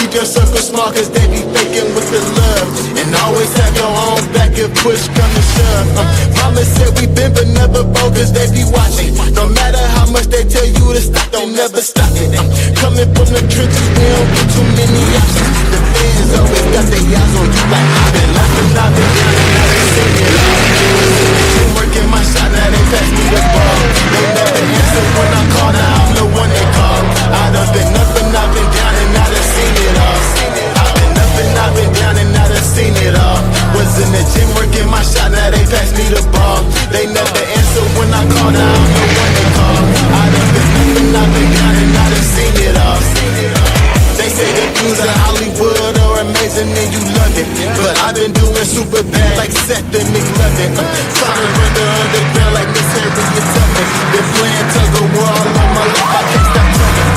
keep your circle small, cause they be faking with the love. And always have your own back if push come to shove. Mama said we been but never broke, cause they be watching. No matter how much they tell you to stop, don't never stop it. Coming from the trenches, we don't get too many options. The fans always got their eyes on you like I've been laughing, I've been down and I've been singing it all. Been working my shot, now they pass me the ball. They never answer when I call, now I'm the one they call. I done been up and I've been down and I done seen it all. I've been up and I've been down and I done seen it all. Was in the gym working my shot, now they pass me the ball. They never answer when I call, now I'm the one they call. I done been up and I've been down and I done seen it all. They say the views of Hollywood are amazing and you love it, but I've been doing super bad like Seth and McLovin. Trying to run the underground like Miss Harriet Tubman. Been playing tug of war all of my life, I can't stop tugging.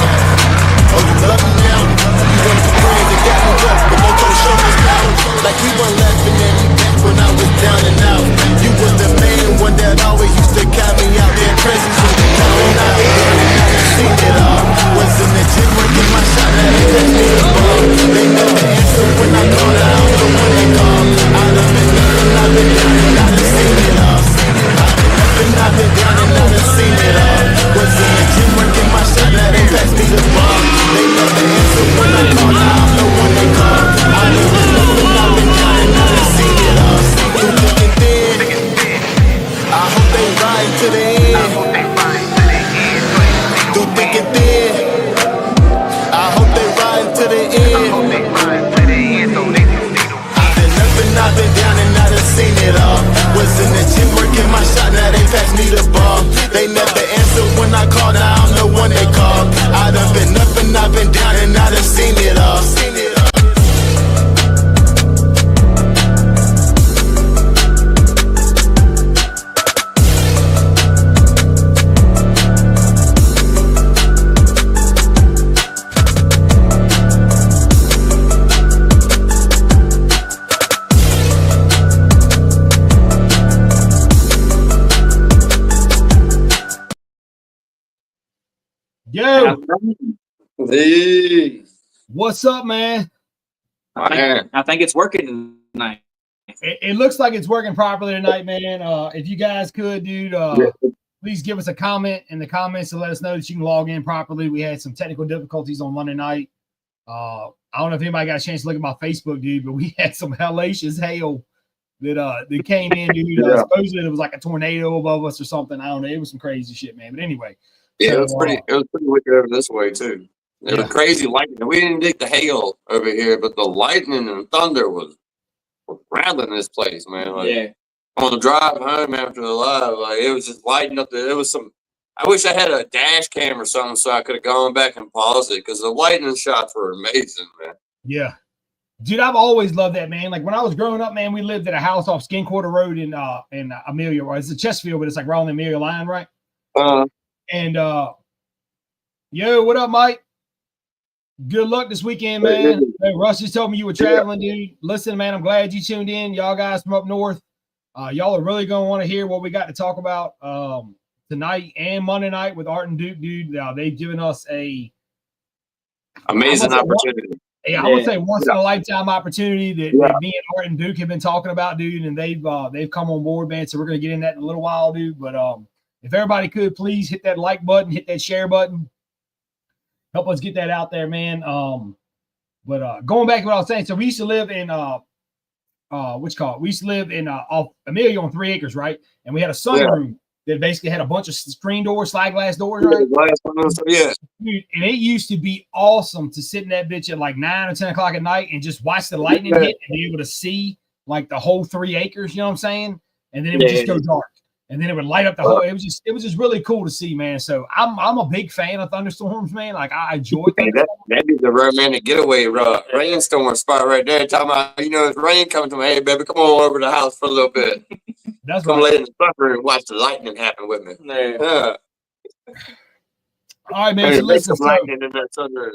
Oh, you love me now? You want to praise and got me up, but no coach show us now. Like we weren't laughing at me back when I was down and out. You was the main one that always used to count me out there crazy, so we counting out. I seen it all. Was in the gym working my shot, now they pass me the ball. They never answer when I call, now I'm the one they call. I done been up and I've been down and I done seen it all. I've been up and I've been down and I done seen it all. Was in the gym working my shot, now they pass me the ball. They never answer when I call, now I'm the one they call. I done been up and I've been down and I done seen it all. Through thick and thin, I hope they ride to the end. Through thick and thin, I hope they ride to the end. I've been up and I've been down and I done seen it all. Was in the gym working my shot, now they pass me the ball. They never answer when I call, now I'm the one they call. I done been up and I've been down and I done seen it all. Yo, Hey, what's up, man? I think it's working tonight. It looks like it's working properly tonight, man. If you guys could, dude, please give us a comment in the comments to let us know that you can log in properly. We had some technical difficulties on Monday night. I don't know if anybody got a chance to look at my Facebook, dude, but we had some hellacious hail that came in, dude. Supposedly it was like a tornado above us or something. I don't know. It was some crazy shit, man. But anyway. yeah, So, it was pretty wicked over this way too. It was crazy lightning. We didn't get the hail over here, but the lightning and thunder was rattling this place, man. Like, on the drive home after the live, like it was just lighting up. It was some. I wish I had a dash cam or something so I could have gone back and paused it because the lightning shots were amazing, man. Yeah. Dude, I've always loved that, man. Like when I was growing up, man, we lived at a house off Skin Quarter Road in Amelia, or it's a Chesterfield, but it's like right on the Amelia line, right? And yo, what up, Mike? Good luck this weekend, man. Hey, Russ just told me you were traveling, dude. Listen, man, I'm glad you tuned in. Y'all guys from up north. Y'all are really gonna want to hear what we got to talk about tonight and Monday night with Art and Duke, dude. They've given us a amazing opportunity. I would say once in a lifetime opportunity that me and Art and Duke have been talking about, dude, and they've come on board, man. So we're gonna get in that in a little while, dude. But if everybody could please hit that like button, hit that share button, help us get that out there, man. But going back to what I was saying, so we used to live in we used to live in off Amelia on 3 acres, right? And we had a sunroom that basically had a bunch of screen doors, slide glass doors, right? Yeah. Dude, and it used to be awesome to sit in that bitch at like 9 or 10 o'clock at night and just watch the lightning hit and be able to see like the whole 3 acres, you know what I'm saying? And then it would just go dark. And then it would light up the whole. It was just really cool to see, man. So I'm a big fan of thunderstorms, man. Like I enjoy that'd be the romantic getaway rainstorm spot right there. Talking about, it's rain coming to me. Hey, baby, come on over to the house for a little bit. That's come lay in the sunroom and watch the lightning happen with me. Yeah. All right, man. So listen, lightning in that sunroom.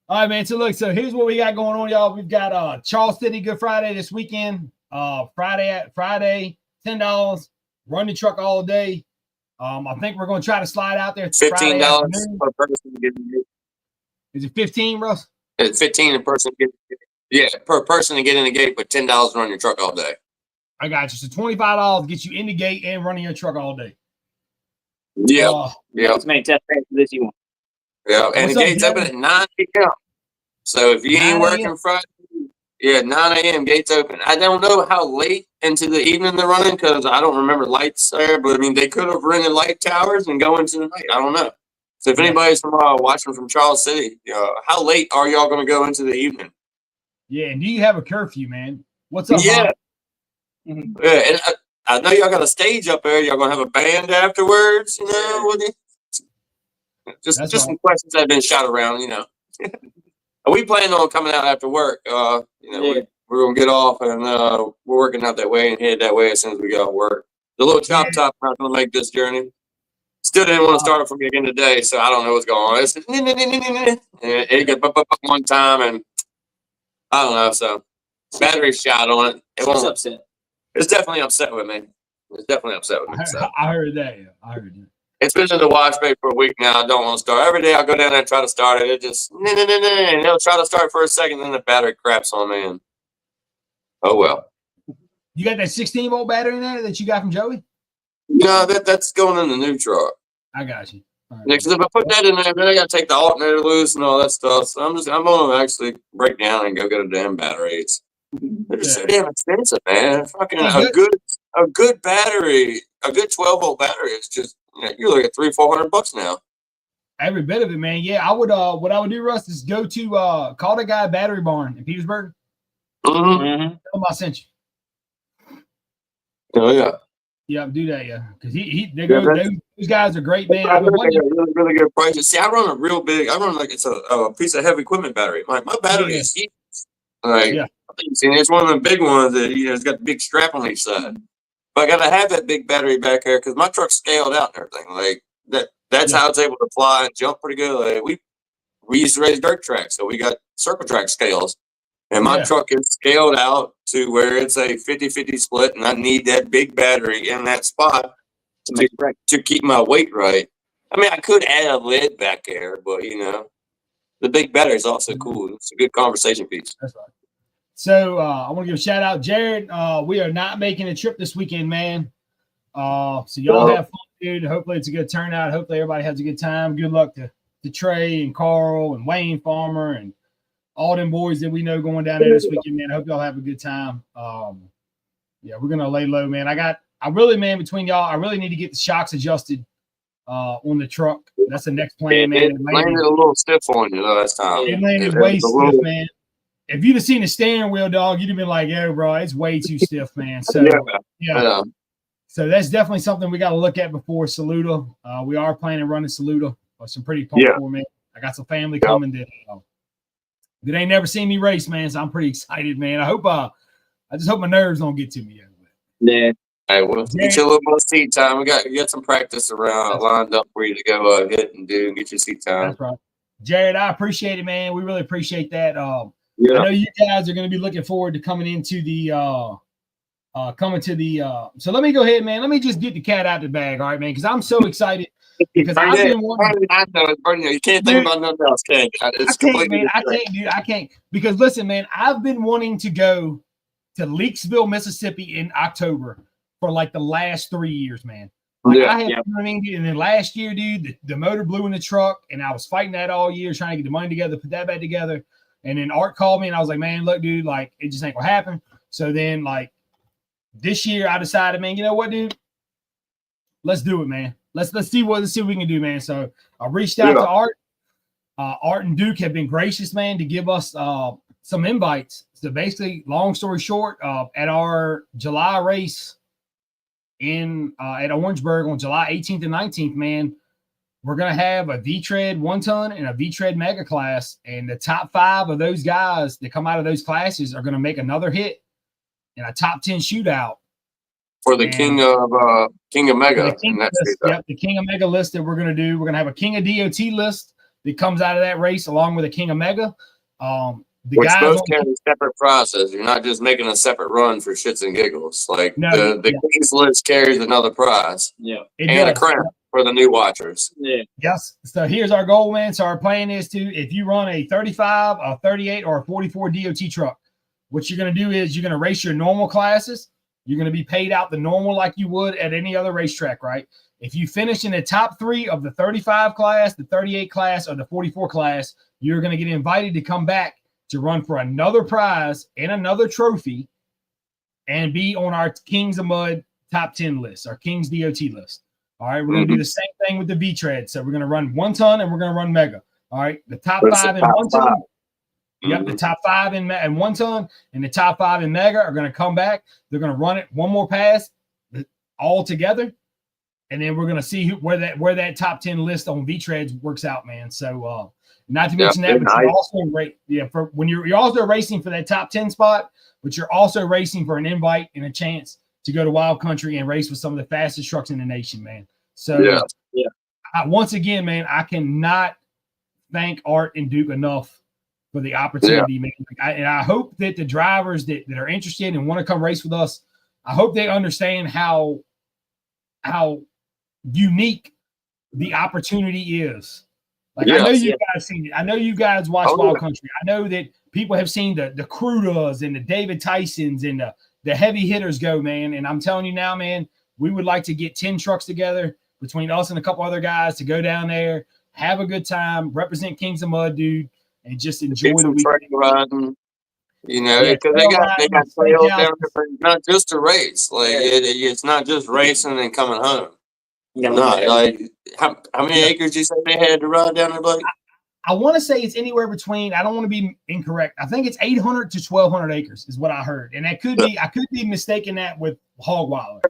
All right, man. So look, so here's what we got going on, y'all. We've got Charles City Good Friday this weekend. Friday, $10. Run the truck all day. I think we're going to try to slide out there. $15 per person. Is it 15, Russ? It's 15 per person to get in the gate, but $10 to run your truck all day. I got you. So $25 gets you in the gate and running your truck all day. Yeah. As many test passes as you want. Yeah, and the gates open at 9 p.m. So if you ain't working Friday, 9 a.m. gates open. I don't know how late into the evening they're running because I don't remember lights there, but I mean, they could have rented light towers and go into the night. I don't know. So if anybody's from watching from Charles City, how late are y'all going to go into the evening? Yeah, and do you have a curfew, man? What's up, Yeah. Mom? Yeah, and I know y'all got a stage up there. Y'all going to have a band afterwards, you know? Just some questions that have been shot around, you know. We plan on coming out after work. We're going to get off and we're working out that way and head that way as soon as we get off work. The little chop top not going to make this journey. Still didn't want to start it from again today, so I don't know what's going on. It's it got up one time, and I don't know. So battery shot on it. It's upset. It's definitely upset with me. So. I heard that. Yeah, I heard that. It's been in the wash bay for a week now. I don't want to start. Every day I go down there and try to start it. It just and it'll try to start for a second, then the battery craps on me. And oh well. You got that 16-volt battery in there that you got from Joey? No, that's going in the new truck. I got you. Right. Because if I put that in there, then I got to take the alternator loose and all that stuff. So I'm going to actually break down and go get a damn battery. They're just so damn expensive, man. Fucking a good battery, a good 12-volt battery is just you're looking at $300-400 now. Every bit of it, man. Yeah, I would. What I would do, Russ, is go to call the guy Battery Barn in Petersburg. Mm-hmm. Tell him I sent you. Oh yeah. Yeah, do that, yeah. Because those guys are great, man. Really good prices. See, I run like it's a piece of heavy equipment battery. My battery is huge. Like I think it's one of the big ones that it's got the big strap on each side. But I gotta have that big battery back here because my truck's scaled out and everything. Like that's how it's able to fly and jump pretty good. Like we used to raise dirt tracks, so we got circle track scales. And my truck is scaled out to where it's a 50-50 split, and I need that big battery in that spot to keep my weight right. I mean, I could add a lid back there, but the big battery is also cool. It's a good conversation piece. That's right. So I want to give a shout out, Jared. We are not making a trip this weekend, man. So y'all have fun, dude. Hopefully it's a good turnout. Hopefully everybody has a good time. Good luck to Trey and Carl and Wayne Farmer and all them boys that we know going down there this weekend, man. I hope y'all have a good time. We're gonna lay low, man. Between y'all, I really need to get the shocks adjusted on the truck. That's the next plan, man. It landed a little stiff on you last time. It landed way stiff, man. If you'd have seen the steering wheel, dog, you'd have been like, "Yo, bro, it's way too stiff, man." So So that's definitely something we got to look at before Saluda. We are planning on running Saluda. Some pretty pumped for me. I got some family coming that ain't never seen me race, man. So I'm pretty excited, man. I just hope my nerves don't get to me. Yeah. Hey, we'll get you a little more seat time. We got some practice around lined up for you to go hit and do and get your seat time. That's right. Jared, I appreciate it, man. We really appreciate that. I know you guys are going to be looking forward to coming into the so let me go ahead, man. Let me just get the cat out the bag, all right, man, because I'm so excited. Because I've been wanting. You can't think about nothing else, can you? I can't. Because listen, man, I've been wanting to go to Leakesville, Mississippi in October for like the last 3 years, man. Like and then last year, dude, the motor blew in the truck, and I was fighting that all year, trying to get the money together, put that back together. And then Art called me, and I was like, man, look, dude, like it just ain't gonna happen. So then, like this year, I decided, man, you know what, dude? Let's do it, man. Let's see what we can do, man. So I reached out to Art. Art and Duke have been gracious, man, to give us some invites. So basically, long story short, at our July race at Orangeburg on July 18th and 19th, man, we're gonna have a V-Tread 1-ton and a V-Tread Mega class, and the top 5 of those guys that come out of those classes are gonna make another hit in a top 10 shootout. For the King of Mega. The King of Mega list that we're going to do. We're going to have a King of DOT list that comes out of that race along with a King of Mega. Which both carry separate process. You're not just making a separate run for shits and giggles. Like the King's list carries another prize. Yeah. And a crown for the new watchers. Yeah. Yes. So here's our goal, man. So our plan is to, if you run a 35, a 38, or a 44 DOT truck, what you're going to do is you're going to race your normal classes. You're going to be paid out the normal like you would at any other racetrack, right? If you finish in the top 3 of the 35 class, the 38 class, or the 44 class, you're going to get invited to come back to run for another prize and another trophy and be on our Kings of Mud top 10 list, our Kings DOT list. All right, we're going to do the same thing with the V-Tread. So we're going to run 1 ton and we're going to run mega. All right, the top 5 in 1 ton. Yep, the top 5 in 1 ton and the top 5 in mega are going to come back. They're going to run it one more pass all together. And then we're going to see where that top 10 list on V-Treads works out, man. So not to mention that, but you're also you're also racing for that top 10 spot, but you're also racing for an invite and a chance to go to Wild Country and race with some of the fastest trucks in the nation, man. So once again, man, I cannot thank Art and Duke enough for the opportunity, man. And I hope that the drivers that are interested and want to come race with us, I hope they understand how unique the opportunity is. Like, I know you guys seen it. I know you guys watch Wild Country. I know that people have seen the Crudas and the David Tysons and the heavy hitters go, man. And I'm telling you now, man, we would like to get 10 trucks together between us and a couple other guys to go down there, have a good time, represent Kings of Mud, dude, and just enjoy the weekend. Riding, you know, because they got trails down there, not just to race. Like it's not just racing and coming home. Like how many acres you said they had to ride down there, buddy? I want to say it's anywhere between, I don't want to be incorrect, I think it's 800 to 1,200 acres is what I heard. And that could be, I could be mistaken that with Hogweiler.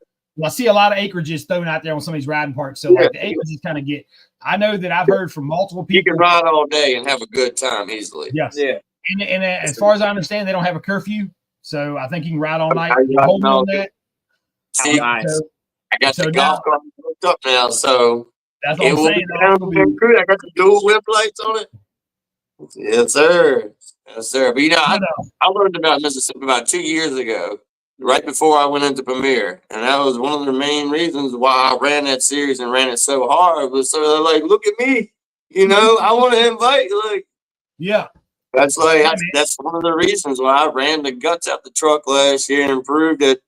I see a lot of acreages thrown out there on some of these riding parks. So like the acreages kind of get, I know that I've heard from multiple people. You can ride all day and have a good time easily. Yes. Yeah. And as far as I understand, they don't have a curfew. So I think you can ride all night. Hold on that. See, nice. I got the golf cart hooked up now, so that's what I'm saying. I got the dual whip lights on it. Yes, sir. Yes, sir. But I learned about Mississippi about 2 years ago, right before I went into Premier, and that was one of the main reasons why I ran that series and ran it so hard. Was so they're like, look at me, I want to invite you. Like, that's one of the reasons why I ran the guts out the truck last year and proved that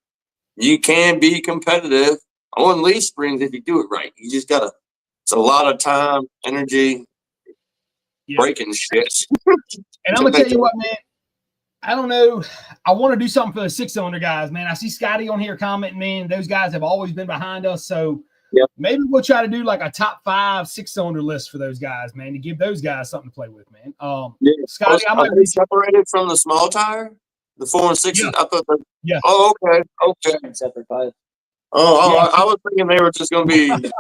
you can be competitive on leaf springs if you do it right. You just gotta. It's a lot of time, energy, breaking shit. And I'm gonna tell you what, man. I don't know. I want to do something for the 6-cylinder guys, man. I see Scotty on here commenting, man. Those guys have always been behind us, so maybe we'll try to do like a top 5 6-cylinder list for those guys, man, to give those guys something to play with, man. Scotty, I might be separated from the small tire, the 4 and 6. I thought that, Oh, okay. Separate pies. I was thinking they were just going to be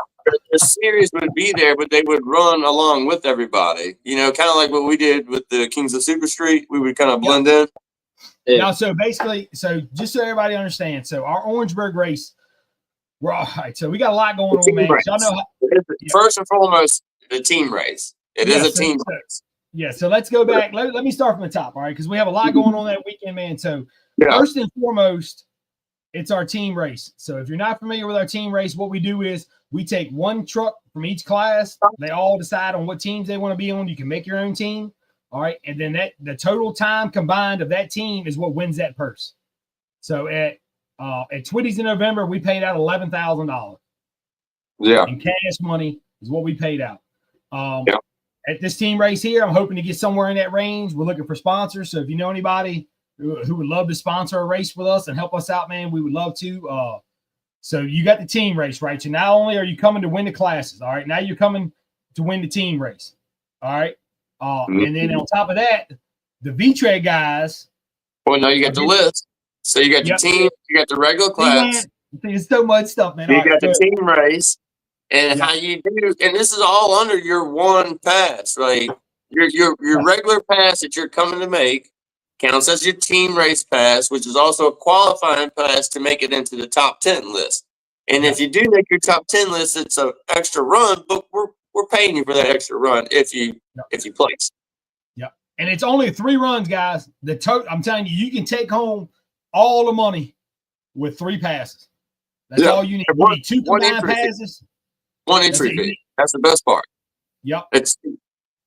the series would be there, but they would run along with everybody. Kind of like what we did with the Kings of Super Street. We would kind of blend in. Now, so basically, just so everybody understands, so our Orangeburg race, we're all right. So we got a lot going on, man. Y'all know first and foremost, the team race. It is a team race. Yeah. So let's go back. Let me start from the top, all right? Because we have a lot going on that weekend, man. So first and foremost, it's our team race. So if you're not familiar with our team race, what we do is we take 1 truck from each class. They all decide on what teams they want to be on. You can make your own team. All right. And then the total time combined of that team is what wins that purse. So at Twitty's in November, we paid out $11,000. Yeah. And cash money is what we paid out. At this team race here, I'm hoping to get somewhere in that range. We're looking for sponsors. So if you know anybody who would love to sponsor a race with us and help us out, man, we would love to. So you got the team race, right? So not only are you coming to win the classes, all right, now you're coming to win the team race, all right? And then on top of that, the V-Tread guys. Well, no, you got the list. So you got the team, you got the regular class. It's so much stuff, man. You got the team race and how you do, and this is all under your 1 pass, right? Your regular pass that you're coming to make counts as your team race pass, which is also a qualifying pass to make it into the top 10 list. And if you do make your top 10 list, it's an extra run, but we're paying you for that extra run if you place. Yeah. And it's only 3 runs, guys. I'm telling you, you can take home all the money with 3 passes. That's all you need. You need 2 combined passes. One entry fee. That's the best part. Yep.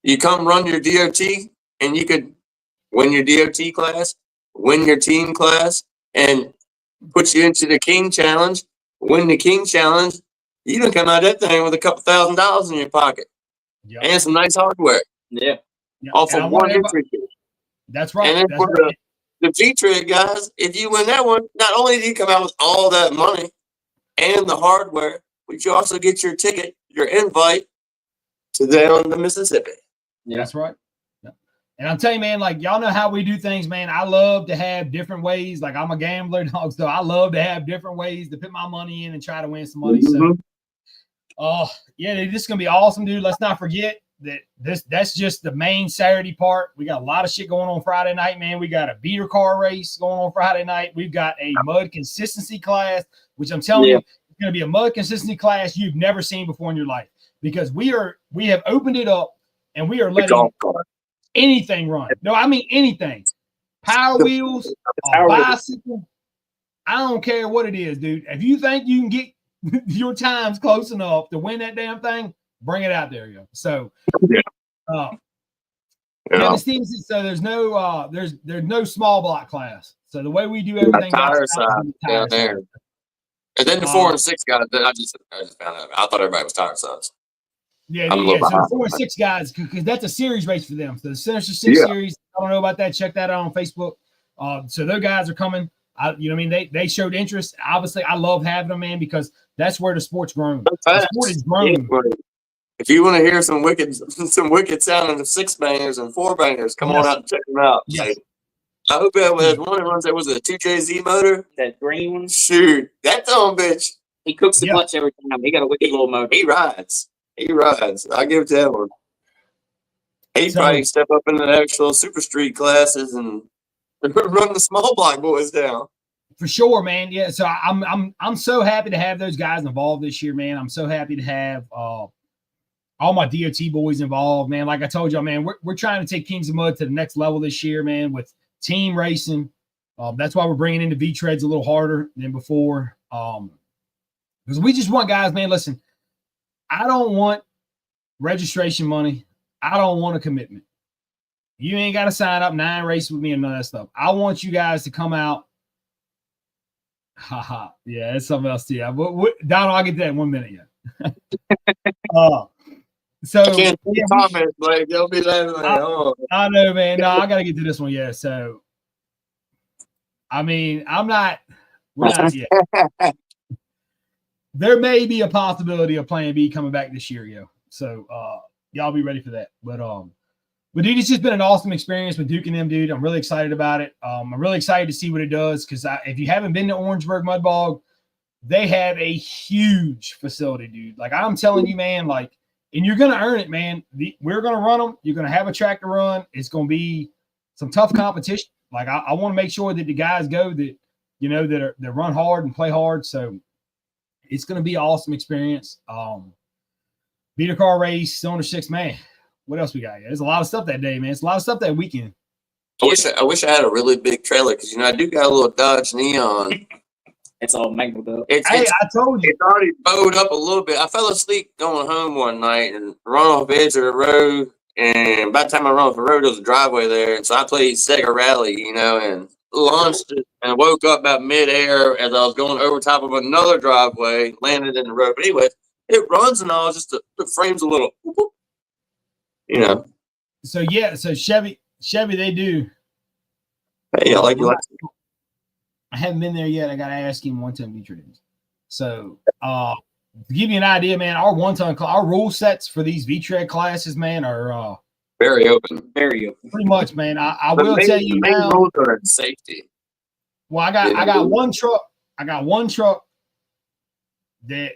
You come run your DOT, and you could win your DOT class, win your team class, and put you into the King Challenge. Win the King Challenge, you can come out of that thing with a couple $1,000s in your pocket, and some nice hardware. Yeah. Off of one entry fee. That's right. And then for the V-Trade guys, if you win that one, not only do you come out with all that money and the hardware, but you also get your ticket, your invite to down the Mississippi. Yeah. That's right. Yeah. And I'm telling you, man, like y'all know how we do things, man. I love to have different ways. Like I'm a gambler, dog, so I love to have different ways to put my money in and try to win some money. So, yeah, this is gonna be awesome, dude. Let's not forget that that's just the main Saturday part. We got a lot of shit going on Friday night, man. We got a beater car race going on Friday night. We've got a mud consistency class, which I'm telling you, it's gonna be a mud consistency class you've never seen before in your life, because we have opened it up and we are letting anything run. No, I mean anything. Power wheels, a bicycle. I don't care what it is, dude. If you think you can get your times close enough to win that damn thing, bring it out there, yo. So, Kevin Stevenson. So there's no small block class. So the way we do everything, tire side down there. And then the 4 and 6 guys. I just found out. I thought everybody was tire sides. Yeah. So the 4 and 6 guys, because that's a series race for them. So the Sinister 6 series. I don't know about that. Check that out on Facebook. So those guys are coming. You know what I mean? They showed interest. Obviously, I love having them, man, because that's where the sport's grown. The sport is grown. Yeah, if you want to hear some wicked sounding of 6-bangers and 4-bangers, come on out and check them out. Yes. I hope that was one that runs. That was a 2JZ motor. That green one. Shoot, that dumb bitch. He cooks the clutch every time. He got a wicked little motor. He rides. I give it to that one. He'd probably step up into the actual super street classes and run the small block boys down. For sure, man. Yeah. So I'm so happy to have those guys involved this year, man. I'm so happy to have all my DOT boys involved, man. Like I told y'all, man, we're trying to take Kings of Mud to the next level this year, man, with team racing. That's why we're bringing in the V-treads a little harder than before. Because we just want guys, man, listen, I don't want registration money. I don't want a commitment. You ain't got to sign up 9 races with me and none of that stuff. I want you guys to come out. Haha. Yeah, it's something else too. Donald, I'll get to that in 1 minute. Yeah. So I can't see comments, like they'll be laughing like, I know, man. No, I gotta get to this one. Yeah. So I mean, we're not yet. There may be a possibility of Plan B coming back this year, yo. So y'all be ready for that. But dude, it's just been an awesome experience with Duke and them, dude. I'm really excited about it. I'm really excited to see what it does, because if you haven't been to Orangeburg Mud Bog, they have a huge facility, dude. Like I'm telling you, man, like, and you're going to earn it, man. We're going to run them. You're going to have a track to run. It's going to be some tough competition. Like I want to make sure that the guys go that, you know, that run hard and play hard. So it's going to be an awesome experience. Beater car race, cylinder 6, man. What else we got? There's a lot of stuff that day, man. It's a lot of stuff that weekend. I wish I had a really big trailer, because, you know, I do got a little Dodge Neon. It's all mangled up. I told you. It's already bowed up a little bit. I fell asleep going home one night and run off the edge of the road. And by the time I run off the road, there was a driveway there. And so I played Sega Rally, you know, and launched it and woke up about midair as I was going over top of another driveway, landed in the road. But anyway, it runs and all, just the frame's a little, you know. So, yeah, so Chevy, they do. Hey, I like you. I haven't been there yet. I got to ask him 1-ton V-treads. So, to give you an idea, man, our 1-ton, our rule sets for these V-tread classes, man, are very open. Pretty much, man. I will tell you now. Rules are safety. Well, I got one truck. I got one truck that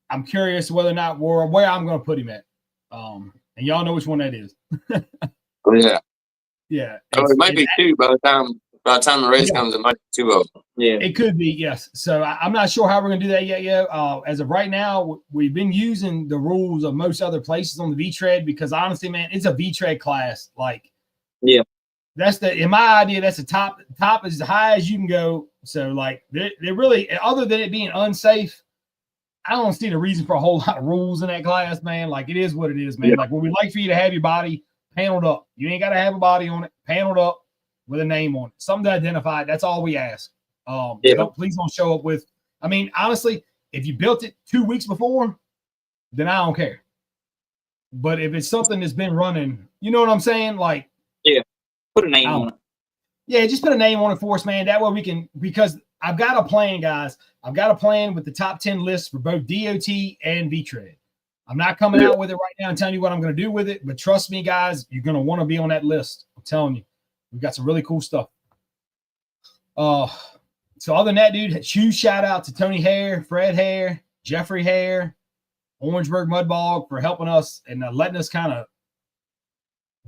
I'm curious whether or not where I'm going to put him at. And y'all know which one that is. Yeah. Yeah. It might be 2 by the time the race comes. It might be 2 of them. Yeah, it could be, yes. So I'm not sure how we're gonna do that yet. As of right now, we've been using the rules of most other places on the V-tread, because honestly, man, it's a V-tread class. Like, yeah, that's in my idea, that's the top is as high as you can go. So like, they're really, other than it being unsafe, I don't see the reason for a whole lot of rules in that class, man. Like, it is what it is, man. Like, what we like for you to have your body paneled up. You ain't got to have a body on it, paneled up with a name on it. Something to identify. That's all we ask. Please don't show up with, I mean, honestly, if you built it 2 weeks before, then I don't care. But if it's something that's been running, you know what I'm saying? Like, put a name on it. Yeah, just put a name on it for us, man. That way we can, because I've got a plan, guys. I've got a plan with the top 10 lists for both DOT and VTRED. I'm not coming out with it right now and telling you what I'm going to do with it, but trust me, guys, you're going to want to be on that list. I'm telling you, we've got some really cool stuff. So other than that, dude, huge shout out to Tony Hare, Fred Hare, Jeffrey Hare, Orangeburg Mudbog for helping us and letting us kind of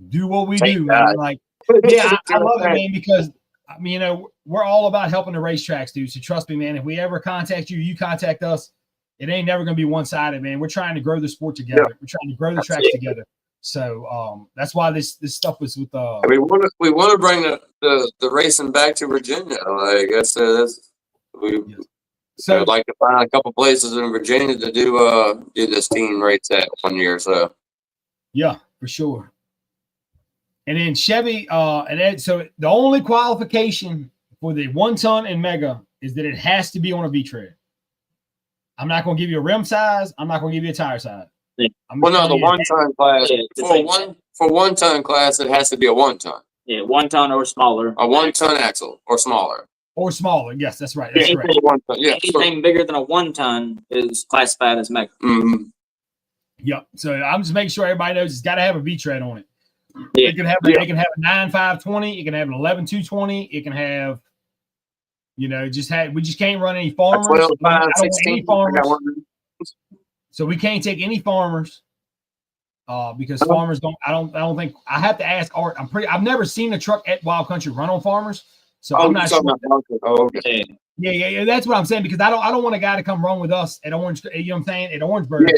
do what we do, man. Like, yeah, I love it, man, because I mean, you know, we're all about helping the racetracks, dude. So trust me, man, if we ever contact you, you contact us, it ain't never going to be one-sided, man. We're trying to grow the sport together. We're trying to grow the tracks together. So that's why this stuff was with we want to bring the racing back to Virginia. Like so I'd like to find a couple places in Virginia to do this team race at one year. So yeah, for sure. And then Chevy, so the only qualification for the 1 ton and mega is that it has to be on a V-tread. I'm not going to give you a rim size. I'm not going to give you a tire size. Well, no, the 1 ton class for 1 ton class, it has to be a 1 ton. Yeah, 1 ton or smaller. A 1 ton axle or smaller. Or smaller. Yes, that's right. That's correct. Anything bigger than a 1 ton is classified as mega. Mm-hmm. Yep. So I'm just making sure everybody knows it's got to have a V-tread on it. Yeah. It can have a 9.520. It can have an 11.220. It can have, we just can't run any farmers. 12, 5, 16. So we can't take any farmers because farmers I don't think I have to ask Art. I've never seen a truck at Wild Country run on farmers. So I'm not sure. Okay. Yeah. That's what I'm saying, because I don't want a guy to come run with us at Orange, you know what I'm saying, at Orangeburg.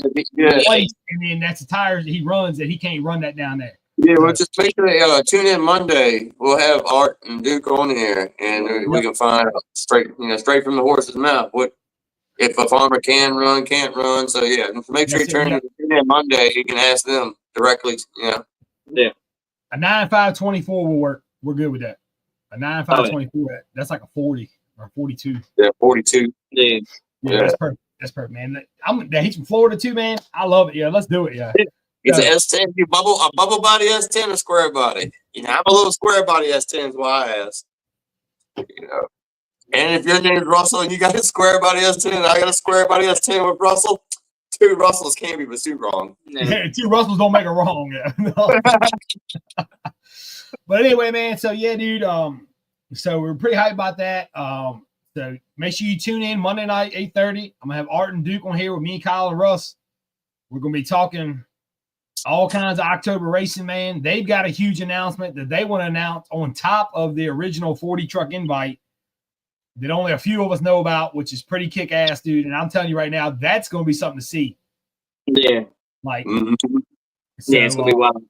Place, and then that's the tires that he runs that he can't run that down there. Yeah, well, just make sure they tune in Monday. We'll have Art and Duke on here, and we can find out straight from the horse's mouth what if a farmer can run, can't run. So yeah, make sure you tune in Monday. You can ask them directly. Yeah. A 9.524 will work. We're good with that. A 9.524. That's like a 40 or 42. Yeah, 42. Yeah. That's perfect. That's perfect, man. He's from Florida too, man. I love it. Yeah, let's do it. Yeah. It's an S10, a bubble body S10, a square body. I'm a little square body S10 is why I asked. And if your name is Russell and you got a square body S10 and I got a square body S10 with Russell, 2 Russells can't be but 2 wrong. Yeah, 2 Russells don't make it wrong. Yeah. But anyway, man. So yeah, dude. So we're pretty hyped about that. So make sure you tune in Monday night, 8:30. I'm gonna have Art and Duke on here with me, Kyle, and Russ. We're gonna be talking all kinds of October racing, man. They've got a huge announcement that they want to announce on top of the original 40 truck invite that only a few of us know about, which is pretty kick-ass, dude. And I'm telling you right now, that's going to be something to see. Yeah. Like, so, it's going to be wild.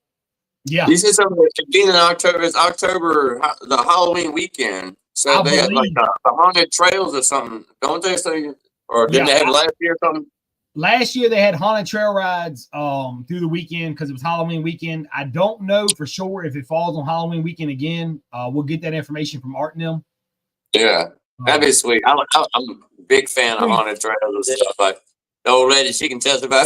Yeah. You said something being in October, it's October, the Halloween weekend. So they had like the haunted trails or something, don't they? So, or didn't they have last year or something? Last year they had haunted trail rides through the weekend because it was Halloween weekend. I don't know for sure if it falls on Halloween weekend again. We'll get that information from Art and them. Yeah, that'd be sweet. I'm a big fan of haunted trails and stuff. Like the old lady, she can testify.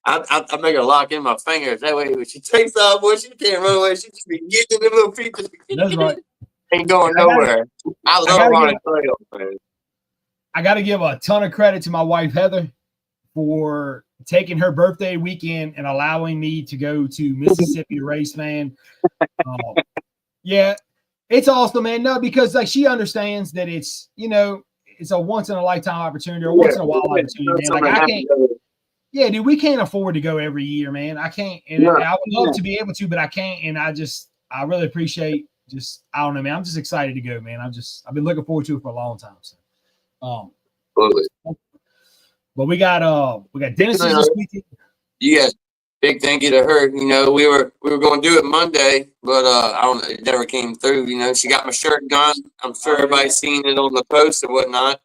I make her lock in my fingers. That way when she takes off, boy, she can't run away. She just be getting them little feet. That's right. Ain't going nowhere. I love haunted trails, man. I got to give a ton of credit to my wife, Heather, for taking her birthday weekend and allowing me to go to Mississippi race, man. Yeah, it's awesome, man. No, because like she understands that it's, it's a once in a lifetime opportunity or once in a while opportunity, man. Like I can't, dude, we can't afford to go every year, man. I can't, and I would love to be able to, but I can't. And I really appreciate I don't know, man. I'm just excited to go, man. I've been looking forward to it for a long time. So. Absolutely. But we got Dennis this weekend. Yeah, big thank you to her. We were going to do it Monday, but it never came through. She got my shirt done. I'm sure everybody's seen it on the post and whatnot.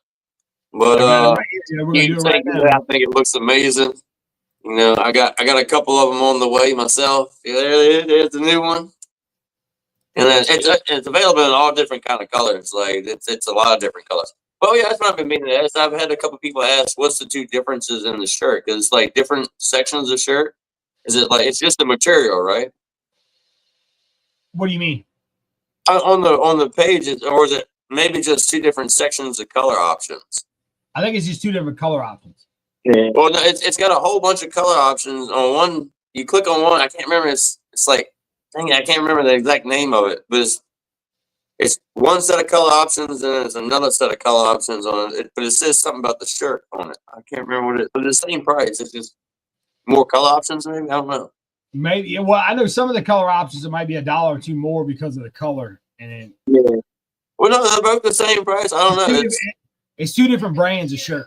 But we're gonna do it right now. I think it looks amazing. You know, I got a couple of them on the way myself. Yeah, there's the new one, and then it's available in all different kind of colors. Like it's a lot of different colors. Well, yeah, that's what I've been meaning to ask. I've had a couple people ask, "What's the two differences in the shirt?" Because it's like different sections of shirt. Is it like it's just the material, right? What do you mean? On the page, or is it maybe just two different sections of color options? I think it's just two different color options. Yeah. Well, no, it's got a whole bunch of color options. On one, you click on one. I can't remember. It's like, dang it, I can't remember the exact name of it. But it's one set of color options, and it's another set of color options on it. But it says something about the shirt on it. I can't remember what it. But it's the same price. It's just more color options. Maybe I don't know. Maybe. Well, I know some of the color options. It might be $1 or $2 more because of the color. And then, yeah. Well, no, they're both the same price. I don't know. It's two different brands of shirt.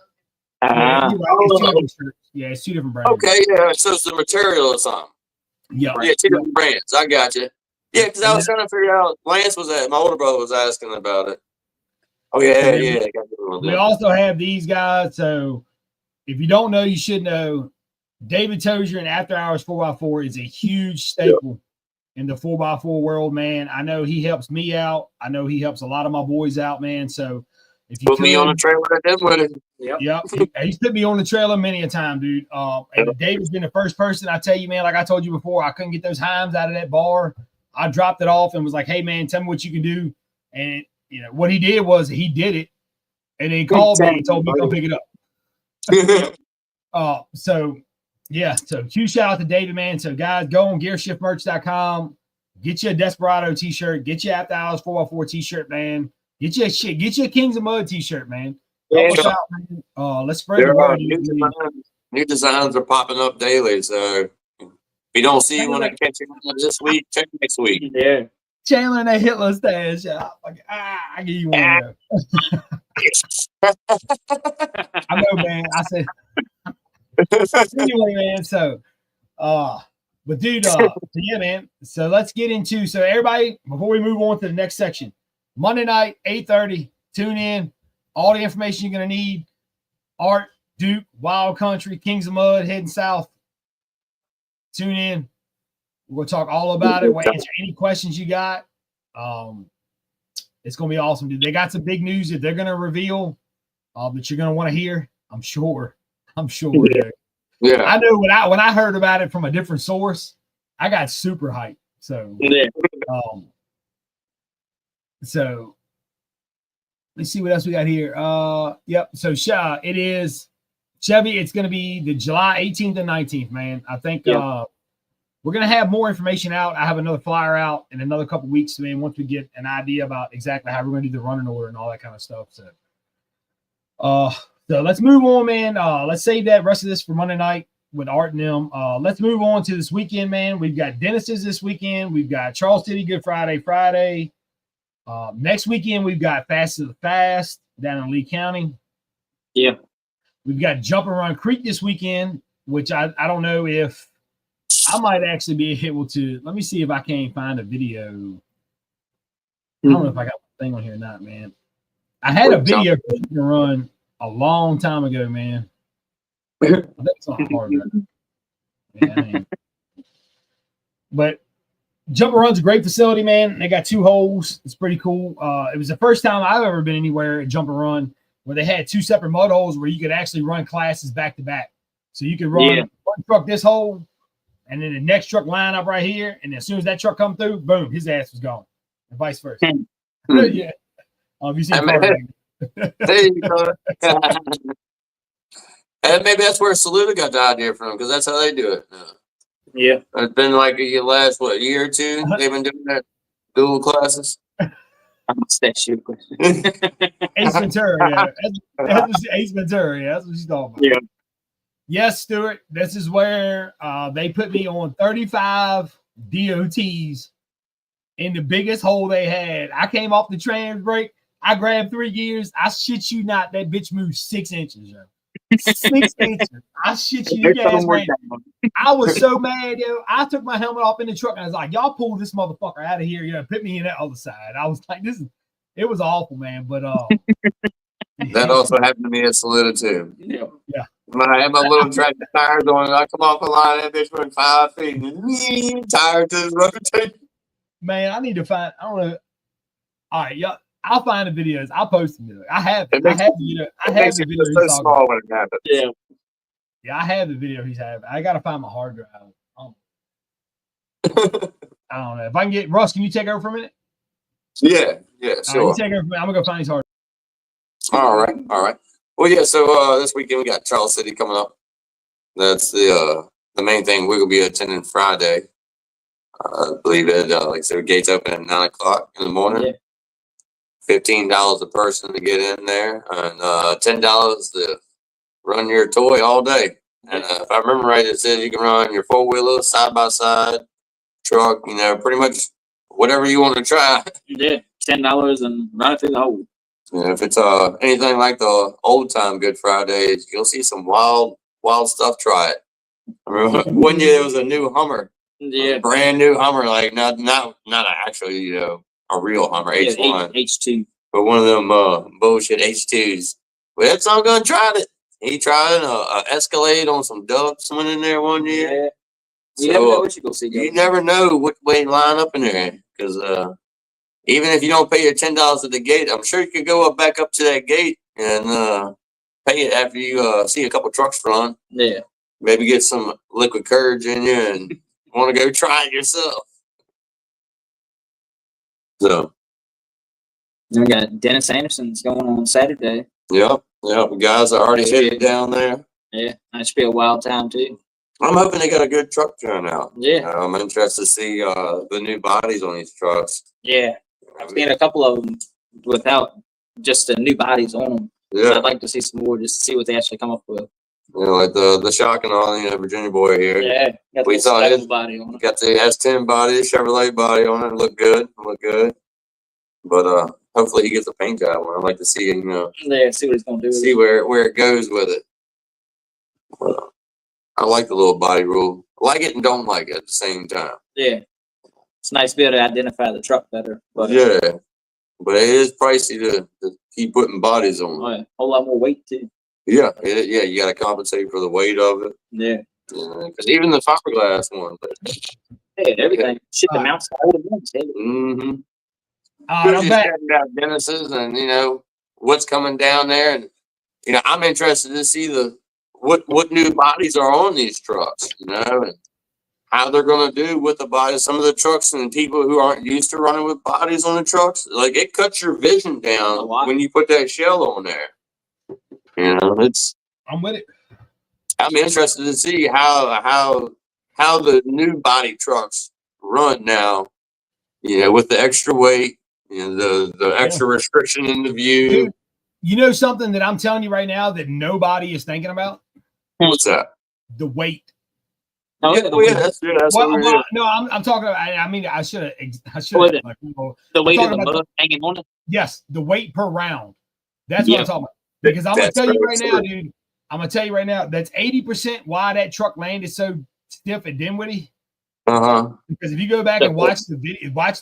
It's two different brands. Okay, yeah. So it's the material or something. Yeah. Yeah, two different brands. I got you. Yeah, because I was trying to figure out. Lance was my older brother was asking about it. Oh yeah. We also have these guys. So if you don't know, you should know. David Tozier and After Hours 4x4 is a huge staple in the 4x4 world, man. I know he helps me out. I know he helps a lot of my boys out, man. So if you put me on the trailer with him. Yep. He's put me on the trailer many a time, dude. And David's been the first person. I tell you, man, like I told you before, I couldn't get those Heims out of that bar. I dropped it off and was like, hey, man, tell me what you can do. And, you know, what he did was he did it. And then he called me and told me to come pick it up. So huge shout out to David, man. So, guys, go on gearshiftmerch.com. Get you a Desperado t-shirt. Get you After Hours 4x4 t-shirt, man. Get you a shit. Get you a Kings of Mud t-shirt, man. Let's spread the word. New designs are popping up daily. So if you don't see one, I catch you this week, check next week. Yeah. Chandler and that Hitler stash. I give you one. I know, man. I said anyway, man. So but dude, yeah, man. So let's get into everybody, before we move on to the next section. Monday night, 8:30. Tune in. All the information you're gonna need. Art, Duke, Wild Country, Kings of Mud, heading south. Tune in. We're gonna talk all about it. We'll answer any questions you got. It's gonna be awesome, dude. They got some big news that they're gonna reveal that you're gonna want to hear. I'm sure. Yeah. I know when I heard about it from a different source, I got super hyped. So so let's see what else we got here. Yep. So it is Chevy. It's going to be the July 18th and 19th, man. I think we're going to have more information out. I have another flyer out in another couple weeks, man, once we get an idea about exactly how we're going to do the running order and all that kind of stuff. So let's move on, man. Let's save that rest of this for Monday night with Art and them. Let's move on to this weekend, man. We've got Dennis's this weekend. We've got Charles City Good Friday. Next weekend, we've got Fast to the Fast down in Lee County. Yeah. We've got Jump and Run Creek this weekend, which I don't know if I might actually be able to. Let me see if I can't find a video. I don't know if I got the thing on here or not, man. I had a video for Jump and Run a long time ago, man. I think it's on hard. Yeah, but Jump and Run's a great facility, man. They got 2 holes. It's pretty cool. It was the first time I've ever been anywhere at Jump and Run where they had 2 separate mud holes where you could actually run classes back to back. So you could run one truck this hole, and then the next truck line up right here. And as soon as that truck come through, boom, his ass was gone, and vice versa. Yeah. You see there you go. And maybe that's where Saluda got the idea from, because that's how they do it now. Yeah. It's been like the last, year or two? They've been doing that dual classes. I'm going to stat you a question. Ace Ventura, yeah. That's Ace Ventura, yeah. That's what she's talking about. Yeah. Yes, Stuart. This is where they put me on 35 DOTs in the biggest hole they had. I came off the trans brake. I grabbed 3 gears. I shit you not, that bitch moved 6 inches, yo. 6 inches. I shit you, guys, man. I was so mad, yo. I took my helmet off in the truck and I was like, y'all pull this motherfucker out of here, put me in that other side. I was like, it was awful, man. But That also happened to me at Salida too. Yeah. Yeah. I had my little tractor tires on. I come off the line, that bitch went 5 feet. Tire to the rotate. Man, I need to find. I don't know. All right, yeah. I'll find the videos. I'll post them. I have the video. I have the video. So small when it happens. Yeah. Yeah, I have the video he's having. I gotta find my hard drive. I don't know. If I can get Russ, can you take over for a minute? Yeah, sure. You take over for a minute. I'm gonna go find his hard drive. All right. Well, yeah, so this weekend we got Charles City coming up. That's the main thing. We're gonna be attending Friday. I believe it, like I said, gates open at 9 o'clock in the morning. Yeah. $15 a person to get in there, and $10 to run your toy all day. And if I remember right, it says you can run your 4-wheeler, side-by-side, truck, pretty much whatever you want to try. Yeah, $10 and run it through the hole. Yeah, if it's anything like the old time Good Fridays, you'll see some wild stuff. Try it. I remember one year there was a new Hummer. Yeah, brand new Hummer, like not actually, a real Hummer, H1. H2. But one of them bullshit H2s. But that's all gonna try it. He tried a Escalade on some ducks went in there one year. Yeah. You never know what you're gonna see. You never know what way to line up in there. Because even if you don't pay your $10 at the gate, I'm sure you could go back up to that gate and pay it after you see a couple trucks run. Yeah. Maybe get some liquid courage in you and want to go try it yourself. So we got Dennis Anderson's going on Saturday. Yep. Guys are already headed down there. Yeah, that should be a wild time too. I'm hoping they got a good truck turnout. Yeah. I'm interested to see the new bodies on these trucks. Yeah. I've seen a couple of them without just the new bodies on them. Yeah. I'd like to see some more just to see what they actually come up with. Like the Shock and all, Virginia boy here. Yeah. We saw his body on it. Got the S10 body, Chevrolet body on it. Look good. But hopefully he gets a paint job. I'd like to see him, Yeah, see what he's gonna do. See where it goes with it. I like the little body rule. Like it and don't like it at the same time. Yeah. It's nice to be able to identify the truck better. But yeah. But it is pricey to keep putting bodies on. Oh, yeah. A whole lot more weight too. Yeah, you got to compensate for the weight of it. Yeah. Because even the fiberglass one. Yeah, everything. Shit, the mounts, all the mounts. Mm-hmm. I'm back. Genesis and what's coming down there, and I'm interested to see what new bodies are on these trucks, and how they're going to do with the bodies. Some of the trucks and people who aren't used to running with bodies on the trucks, like it cuts your vision down when you put that shell on there. I'm with it. I'm interested to see how the new body trucks run now. With the extra weight, the extra restriction in the view. Dude, you know something that I'm telling you right now that nobody is thinking about? What's that? The weight. Oh, yeah, that's no, I'm talking about. I should have. The weight of the mud hanging on it. Yes, the weight per round. That's what I'm talking about. Because I'm gonna tell you right now, dude. I'm gonna tell you right now. That's 80% why that truck landed so stiff at Dinwiddie. Because if you go back and watch the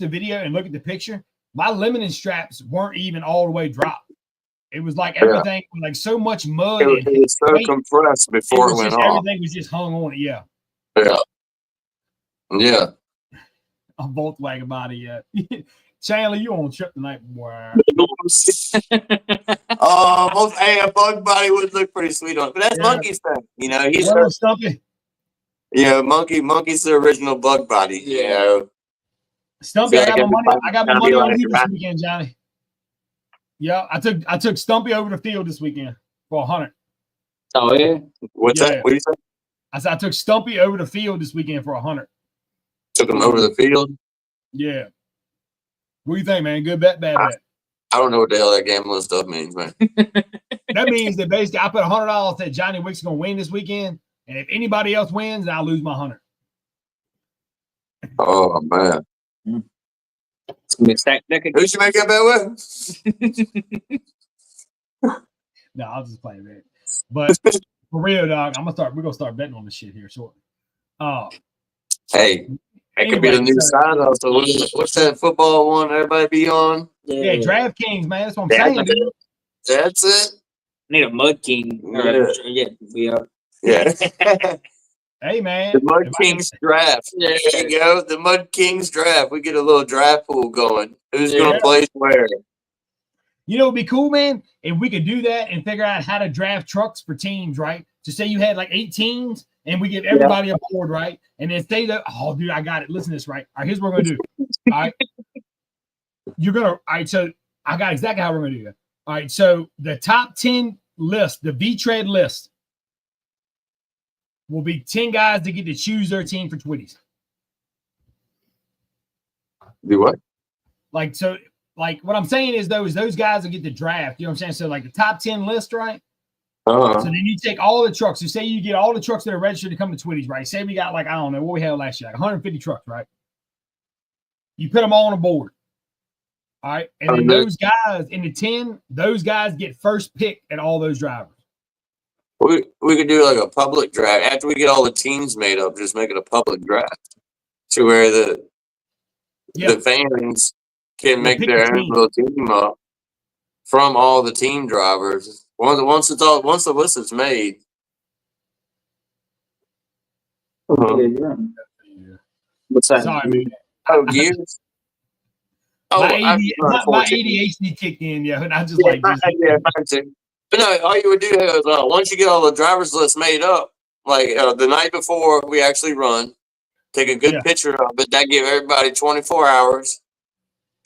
video and look at the picture, my limiting straps weren't even all the way dropped. It was like everything, like so much mud. It was so compressed before it went off. Everything was just hung on it. Yeah. A Volkswagen body. Yeah. Chandler, you on trip tonight, boy? A bug body would look pretty sweet on it, but that's Monkey's thing. He's Stumpy. Yeah, Monkey's the original bug body. Stumpy, I got my money on you this weekend, Johnny. Yeah, I took Stumpy over the field this weekend for 100. Oh yeah. What's that? What do you say? I said I took Stumpy over the field this weekend for 100. Took him over the field? Yeah. What do you think, man? Good bet, bad bet? I don't know what the hell that gambling stuff means, man. That means that basically I put $100 that Johnny Wick's gonna win this weekend, and if anybody else wins, I'll lose my 100. Oh man. Who should make that bet with? No, I was just playing, man. But for real, dog, we're gonna start betting on this shit here shortly. Hey, it could be the new side hustle. What's that football one everybody be on? Yeah, DraftKings, man. That's what I'm saying, dude. That's it. Need a Mud King. Yeah. Hey man, The Mud Kings draft. There you go. The Mud Kings draft. We get a little draft pool going. Who's going to place where? You know, it'd be cool, man, if we could do that and figure out how to draft trucks for teams, right? To say you had like 8 teams and we give everybody a board, right? And then say that, oh, dude, I got it. Listen to this, right? All right, here's what we're going to do. All right. All right, so I got exactly how we're going to do that. All right, so the top 10 list, the V-Tread list, will be 10 guys that get to choose their team for Twitties. Do what? Like, so, like, what I'm saying is those guys will get the draft. You know what I'm saying? So, like, the top 10 list, right? So then you take all the trucks. So say you get all the trucks that are registered to come to Twitties, right? Say we got, like, I don't know what we had last year, like 150 trucks, right? You put them all on a board. All right. And then those guys in the 10, those guys get first pick at all those drivers. We could do like a public draft after we get all the teams made up. Just make it a public draft to where the fans can make their own little team up from all the team drivers. Once the list is made. What's that? Sorry, man. Oh, gears. My ADHD kicked in, and I just mine too. But no, all you would do is once you get all the drivers list made up, like the night before we actually run, take a good picture of it. That give everybody 24 hours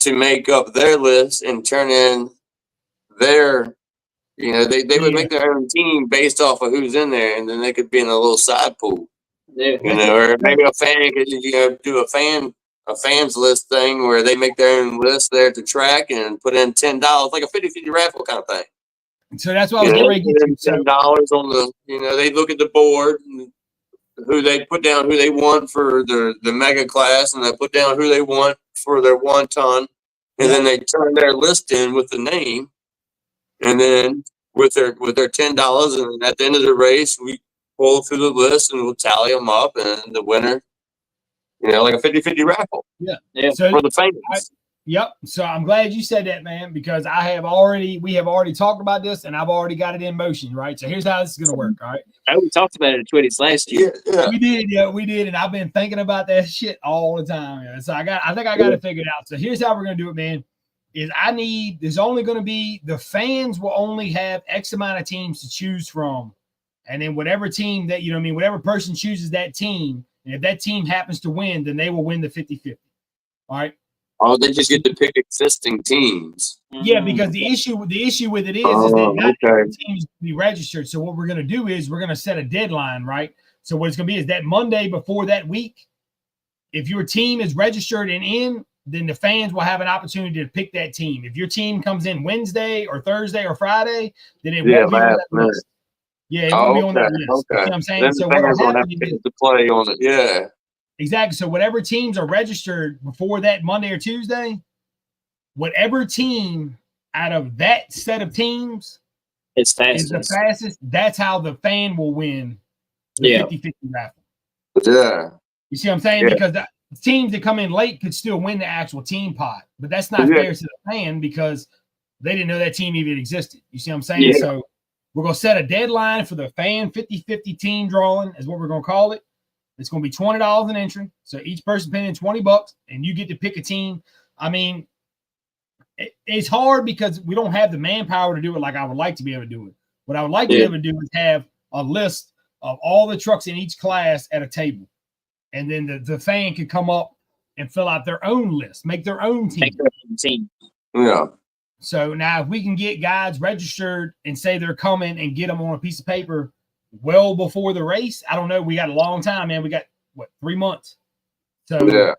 to make up their list and turn in their, they would make their own team based off of who's in there, and then they could be in a little side pool. Yeah. Or maybe a fan could do a fans list thing where they make their own list there to track and put in $10, like a 50-50 raffle kind of thing. So that's what I was getting ready to get to. $10 on the, they look at the board and who they put down, who they want for the mega class, and they put down who they want for their 1 ton, and then they turn their list in with the name, and then with their $10, and at the end of the race, we pull through the list and we'll tally them up, and the winner, like a 50-50 raffle. Yeah. So for the fans. Yep. So I'm glad you said that, man, because we have already talked about this and I've already got it in motion, right? So here's how this is going to work, all right? We talked about it at Twitties last year. Yeah. We did. And I've been thinking about that shit all the time. Yeah. So I think I got it figured out. So here's how we're going to do it, man, is there's only going to be, the fans will only have X amount of teams to choose from. And then whatever team that, whatever person chooses that team, and if that team happens to win, then they will win the 50-50. All right. Oh, they just get to pick existing teams. Yeah, because the issue with it is that not every teams be registered. So what we're going to do is we're going to set a deadline, right? So what it's going to be is that Monday before that week, if your team is registered and in, then the fans will have an opportunity to pick that team. If your team comes in Wednesday or Thursday or Friday, then it won't be on that list. Yeah, it won't be on that list. Okay. You know what I'm saying? Then so the fans will have to play on it. Yeah. Exactly. So whatever teams are registered before that Monday or Tuesday, whatever team out of that set of teams is the fastest, that's how the fan will win the 50-50 raffle. Yeah. You see what I'm saying? Because the teams that come in late could still win the actual team pot, but that's not fair to the fan because they didn't know that team even existed. You see what I'm saying? Yeah. So we're going to set a deadline for the fan 50-50 team drawing is what we're going to call it. It's going to be $20 an entry. So each person paying $20 and you get to pick a team. I mean, it's hard because we don't have the manpower to do it like I would like to be able to do it. What I would like to be able to do is have a list of all the trucks in each class at a table. And then the fan could come up and fill out their own list, make their own team. Yeah. So now if we can get guys registered and say they're coming and get them on a piece of paper well before the race, I don't know. We got a long time, man. We got 3 months. So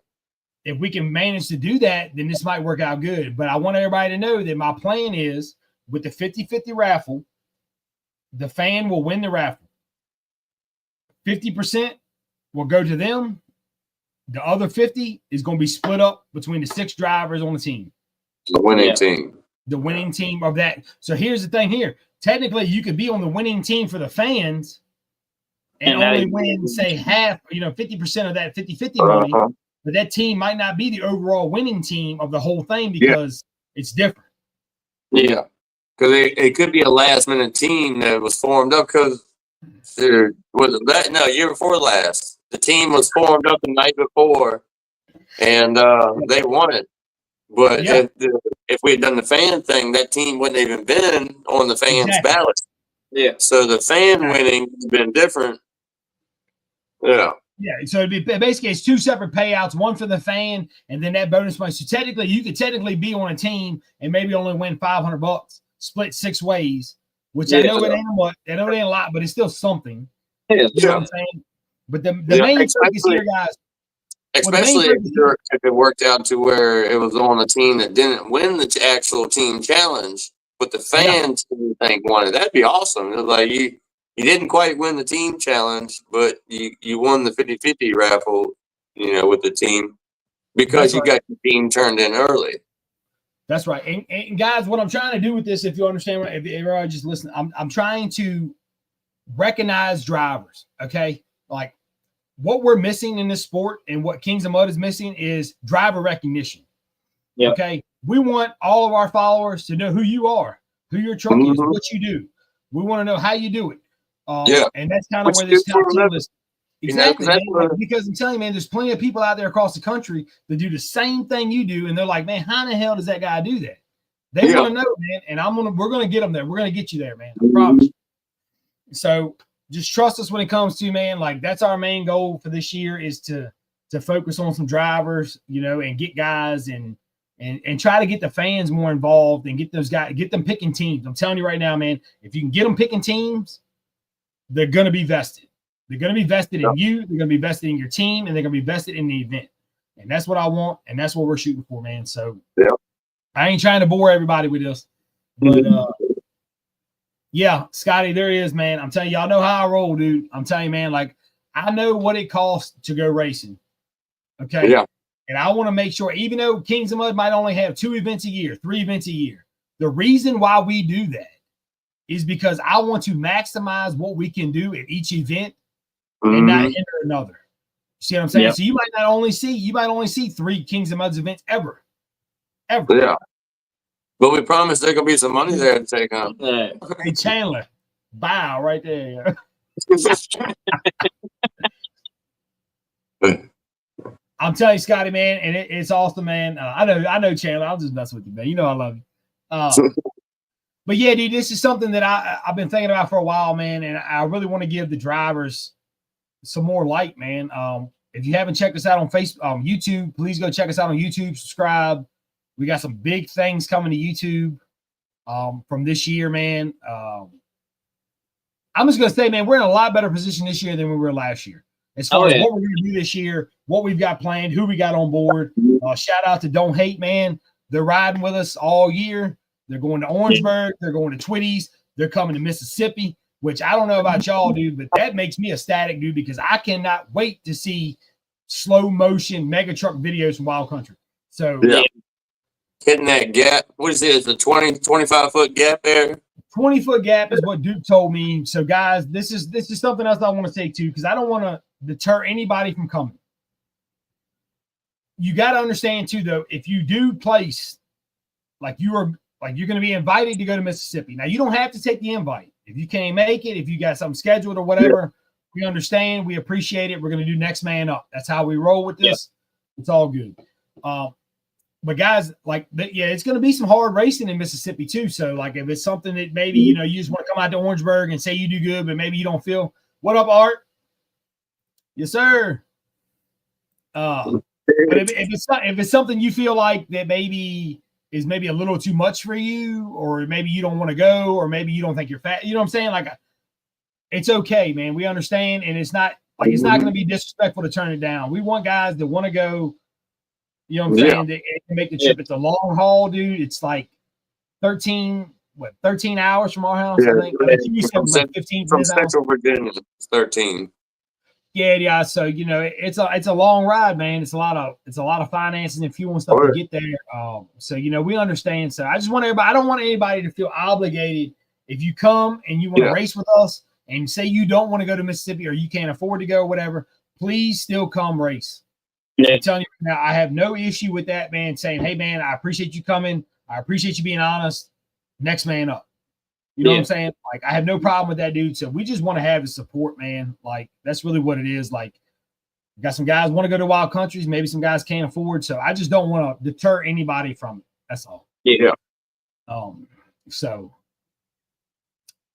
if we can manage to do that, then this might work out good. But I want everybody to know that my plan is with the 50-50 raffle, the fan will win the raffle. 50% will go to them. The other 50 is going to be split up between the 6 drivers on the team. The winning team. The winning team of that. So here's the thing here. Technically, you could be on the winning team for the fans and only win, say, half, 50% of that 50-50 money. But that team might not be the overall winning team of the whole thing because it's different. Yeah. because it could be a last minute team that was formed up because there was that year before last. The team was formed up the night before, and they won it. But if we had done the fan thing, that team wouldn't have even been on the fans' ballot. Yeah. So the fan winning has been different. Yeah. Yeah. So it'd be basically it's two separate payouts, one for the fan, and then that bonus money. So technically, you could technically be on a team and maybe only win $500, split 6 ways. Which I know it ain't a lot, but it's still something. Yeah. You know what I'm saying? But the main focus here, guys. Especially if it worked out to where it was on a team that didn't win the actual team challenge, but the fans think won it. That'd be awesome. It was like you didn't quite win the team challenge, but you won the 50-50 raffle, with the team because you got your team turned in early. That's right. And guys, what I'm trying to do with this, if you understand, if everybody just listen, I'm trying to recognize drivers. Okay. Like what we're missing in this sport and what Kings of Mud is missing is driver recognition. Yep. Okay. We want all of our followers to know who you are, who your truck is, what you do. We want to know how you do it. And that's kind of where this top 10 list. Exactly, man. Because I'm telling you, man, there's plenty of people out there across the country that do the same thing you do, and they're like, man, how the hell does that guy do that? They want to know, man, and we're gonna get them there. We're gonna get you there, man. I promise. So just trust us when it comes to, man. Like that's our main goal for this year is to focus on some drivers, and get guys and try to get the fans more involved and get those guys, get them picking teams. I'm telling you right now, man, if you can get them picking teams, they're gonna be vested. They're going to be vested in you. They're going to be vested in your team, and they're going to be vested in the event. And that's what I want, and that's what we're shooting for, man. So I ain't trying to bore everybody with this. But, Scotty, there it is, man. I'm telling you, y'all know how I roll, dude. I'm telling you, man, like I know what it costs to go racing. Okay? Yeah. And I want to make sure, even though Kings of Mud might only have 2 events a year, 3 events a year, the reason why we do that is because I want to maximize what we can do at each event and not enter another. You see what I'm saying? Yep. So you might only see 3 Kings of Mud's events ever. Yeah. But we promise there's gonna be some money there to take on. Hey Chandler, bow right there. I'm telling you, Scotty, man, and it's awesome, man. I know Chandler. I'll just mess with you, man. You know I love you. But yeah, dude, this is something that I've been thinking about for a while, man, and I really want to give the drivers some more light, man. If you haven't checked us out on Facebook, YouTube, please go check us out on YouTube. Subscribe. We got some big things coming to YouTube from this year, man. I'm just gonna say, man, we're in a lot better position this year than we were last year. As far as what we're gonna do this year, what we've got planned, who we got on board. Shout out to Don't Hate, man. They're riding with us all year. They're going to Orangeburg. They're going to Twitties. They're coming to Mississippi, which I don't know about y'all, dude, but that makes me ecstatic, dude, because I cannot wait to see slow motion mega truck videos from Wild Country. So hitting that gap. What is it? It's a 25-foot gap there. 20-foot gap is what Duke told me. So guys, this is something else I want to say too, because I don't want to deter anybody from coming. You got to understand too, though, if you do place you're going to be invited to go to Mississippi. Now, you don't have to take the invite. If you can't make it, if you got something scheduled or whatever, we understand. We appreciate it. We're going to do next man up. That's how we roll with this. It's all good. But guys, it's going to be some hard racing in Mississippi too. So if it's something that maybe, you just want to come out to Orangeburg and say you do good, but maybe you don't feel. What up, Art? Yes, sir. But if it's something you feel like that maybe is maybe a little too much for you, or maybe you don't want to go, or maybe you don't think you're fat. You know what I'm saying? It's okay, man. We understand. And it's not going to be disrespectful to turn it down. We want guys that want to go, you know what I'm saying? To make the trip. It's a long haul, dude. It's 13 hours from our house. I think you said 15 from Central Virginia. It's 13. Yeah. So it's a long ride, man. It's a lot of financing and fuel and stuff to get there. So we understand. So I just want everybody. I don't want anybody to feel obligated if you come and you want to race with us and say you don't want to go to Mississippi or you can't afford to go, whatever. Please still come race. Yeah. I'm telling you now, I have no issue with that, man. Saying, hey, man, I appreciate you coming. I appreciate you being honest. Next man up. You know what I'm saying? Like, I have no problem with that dude. So we just want to have his support, man. Like, that's really what it is. Like, got some guys want to go to wild countries. Maybe some guys can't afford. So I just don't want to deter anybody from it. That's all. Yeah. So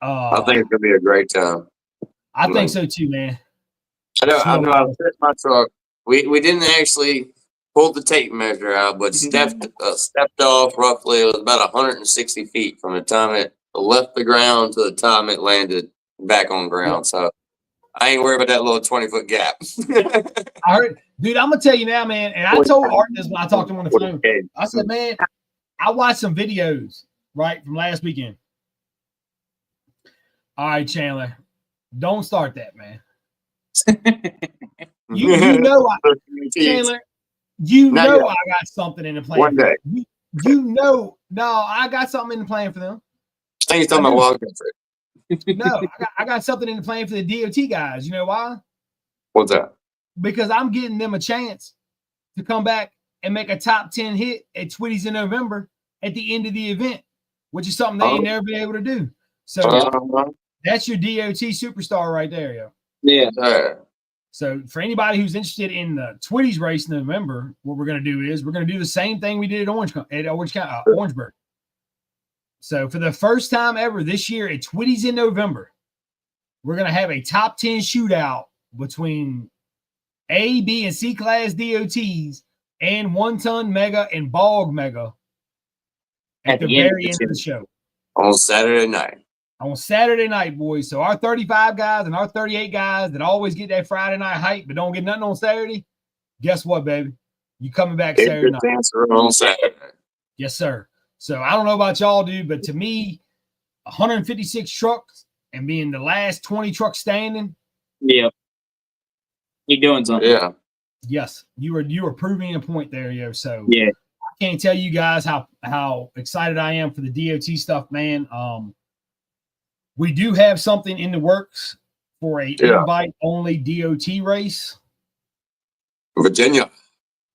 I think it's gonna be a great time. I think so too, man. I know. I set my truck. We didn't actually pull the tape measure out, but stepped off roughly. It was about 160 feet from the time it left the ground to the time it landed back on ground. So I ain't worried about that little 20-foot gap. I heard, dude. I'm gonna tell you now, man. And I told Art this when I talked to him on the phone. I said, man, I watched some videos right from last weekend. All right, Chandler, don't start that, man. you know, Chandler, you know I got something in the plan. One day. You know, no, I got something in the plan for them. I think you're talking about Wild Country. No, I got something in the plan for the DOT guys. You know why? What's that? Because I'm getting them a chance to come back and make a top 10 hit at Twitty's in November at the end of the event, which is something they ain't never been able to do. So that's your DOT superstar right there, yo. Yeah. So for anybody who's interested in the Twitty's race in November, what we're going to do is we're going to do the same thing we did at Orangeburg. So for the first time ever this year at Twitty's in November, we're going to have a top 10 shootout between A, B, and C class DOTs and 1-ton mega and bog mega at the very end of the show. On Saturday night. On Saturday night, boys. So our 35 guys and our 38 guys that always get that Friday night hype but don't get nothing on Saturday, guess what, baby? You coming back Saturday night. On Saturday. Yes, sir. So I don't know about y'all, dude, but to me, 156 trucks and being the last 20 trucks standing. Yeah. You're doing something. Yeah. Yes, you were proving a point there, yo. So yeah. I can't tell you guys how excited I am for the DOT stuff, man. We do have something in the works for a invite-only DOT race. Virginia.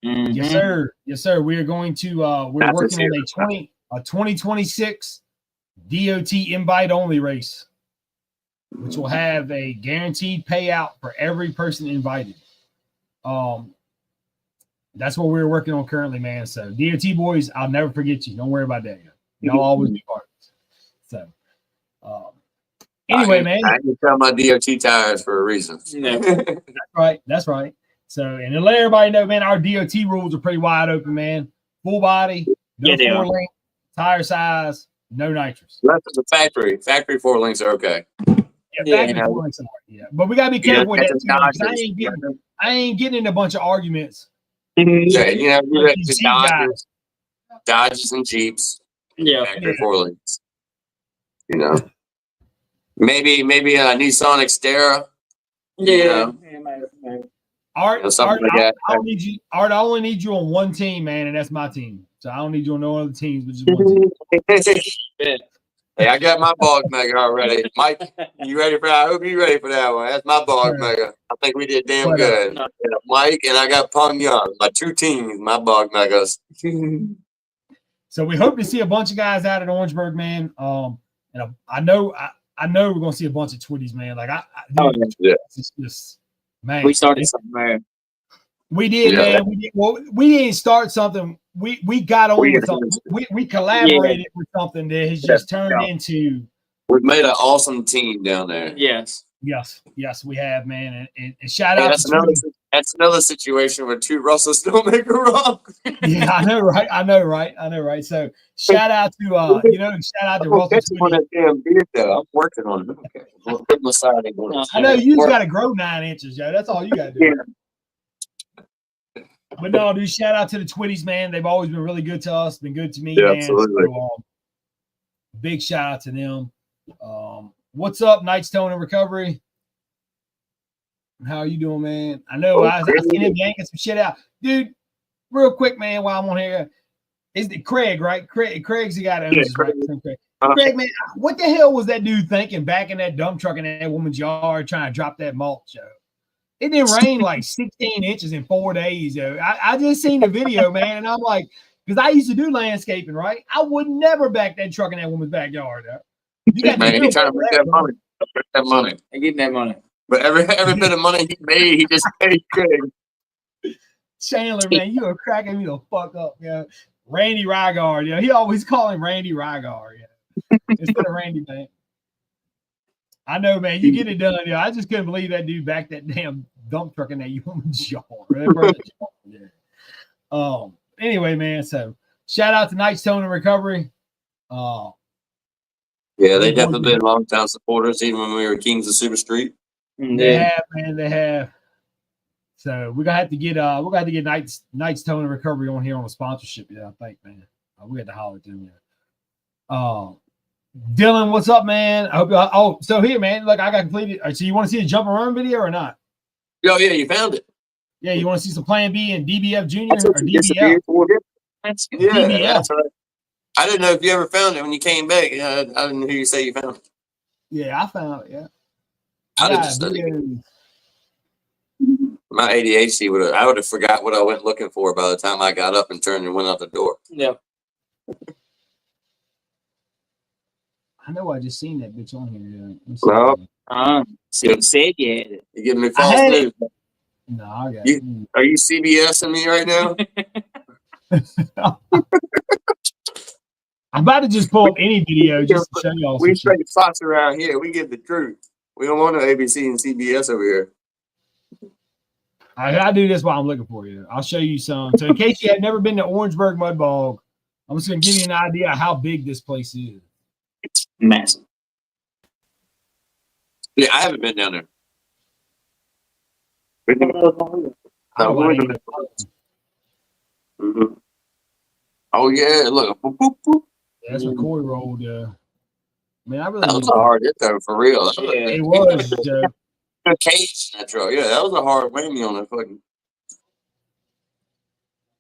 Mm-hmm. Yes, sir. Yes, sir. We are going to we're working on a 2026 DOT invite-only race, which will have a guaranteed payout for every person invited. That's what we're working on currently, man. So DOT boys, I'll never forget you. Don't worry about that. Y'all always be partners. So anyway, man. I can tell my DOT tires for a reason. That's right. So, and to let everybody know, man, our DOT rules are pretty wide open, man. Full body, no 4 link, tire size, no nitrous. That's the factory. Factory 4 links are okay. Yeah, factory 4 links are okay. Yeah, but we gotta be careful with that too. I ain't getting in a bunch of arguments. Yeah, you know, the Dodges and Jeeps. Yeah, factory 4 links. You know, maybe a Nissan Xterra. Yeah. Art, I only need you on one team, man, and that's my team. So I don't need you on no other teams, but just one team. Hey, I got my bog mega already. Mike, you ready for that? I hope you're ready for that one. That's my bog mega. I think we did damn good. Mike and I got Pung Young. My 2 teams, my bog megas. So we hope to see a bunch of guys out at Orangeburg, man. And I know we're gonna see a bunch of Twitties, man. Like it's just, man. We started somewhere. We did, man. We didn't start something. We got on with something. We collaborated with something that has just turned into. We've made an awesome team down there. Yes, we have, man. And shout out that's another situation where 2 Russells don't make a wrong. Yeah, I know, right? So shout out to shout out to Russell. I'm working on it. Okay. I know you just got to grow 9 inches, yo. That's all you got to do. Yeah. But no, dude, shout out to the Twitties, man. They've always been really good to us. Been good to me, yeah, man. Absolutely. So, big shout out to them. What's up, Nightstone and Recovery? How are you doing, man? I know I seen him yanking some shit out. Dude, real quick, man, while I'm on here, is it Craig, right? Craig's the guy that owns Craig. Craig, man, what the hell was that dude thinking back in that dump truck in that woman's yard trying to drop that mulch, yo? It didn't rain like 16 inches in 4 days, yo. I just seen the video, man, and I'm like, because I used to do landscaping, right? I would never back that truck in that woman's backyard, yo. You got Man, he's trying to make that money. That money. I getting that money. But every bit of money he made, he just paid Craig. Chandler, man, you are cracking me the fuck up, yeah. Randy Rygard, yeah. He always call him Randy Rygard, yeah. Instead of Randy, man. I know, man. You get it done, yeah. I just couldn't believe that dude backed that damn dump truck in that woman's yard. Yeah. Anyway, man. So shout out to Knights Tone and Recovery. Yeah, they definitely been long-time supporters, even when we were Kings of Super Street. They have, man. They have. So we're gonna have to get Knights Tone and Recovery on here on a sponsorship. Yeah, I think, man. We had to holler at them. Yeah. Dylan, what's up, man? I hope so here, man. Look, I got completed. So you want to see the jump and run video or not? Oh yeah, you found it. Yeah, you want to see some Plan B and DBF Junior or DBF? Yeah, DBF. That's right. I didn't know if you ever found it when you came back. I didn't hear you say you found it. Yeah, I found it. Yeah. I did just study. My ADHD I would have forgot what I went looking for by the time I got up and turned and went out the door. Yeah. I know I just seen that bitch on here. No. So you said you had it. You giving me false news. No, I got it. Are you CBSing me right now? I'm about to just pull up any video just to show y'all. We straight fox around here. We get the truth. We don't want no ABC and CBS over here. I do this while I'm looking for you. I'll show you some. So in case you have never been to Orangeburg Mud Bog, I'm just going to give you an idea of how big this place is. It's massive. Yeah, I haven't been down there. Mm-hmm. Oh yeah, look. Boop, boop, boop. Yeah, that's what Corey rolled. Man, I really that was a hard hit though, for real. Yeah, it was. Cage Metro. Yeah, that was a hard whammy on that fucking.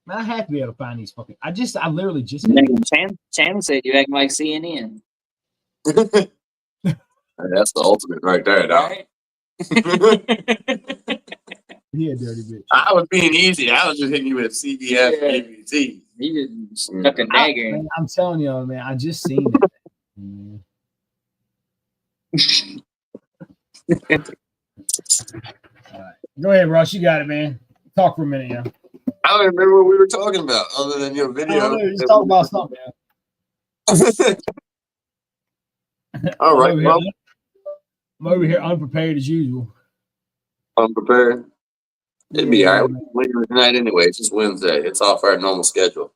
Man, I have to be able to find these fucking. I literally just. Chan said you acting like CNN. That's the ultimate right there, dog. Right? Yeah, dirty bitch. I was being easy. I was just hitting you with CBS, ABC. He just stuck a dagger in. I'm telling you, man. I just seen it. All right. Go ahead, Russ. You got it, man. Talk for a minute, yeah. I don't remember what we were talking about other than your video. Just talk about something, yeah. All right, well. I'm over here unprepared as usual. Unprepared? It'd be all right. Later tonight anyway. It's just Wednesday. It's off our normal schedule.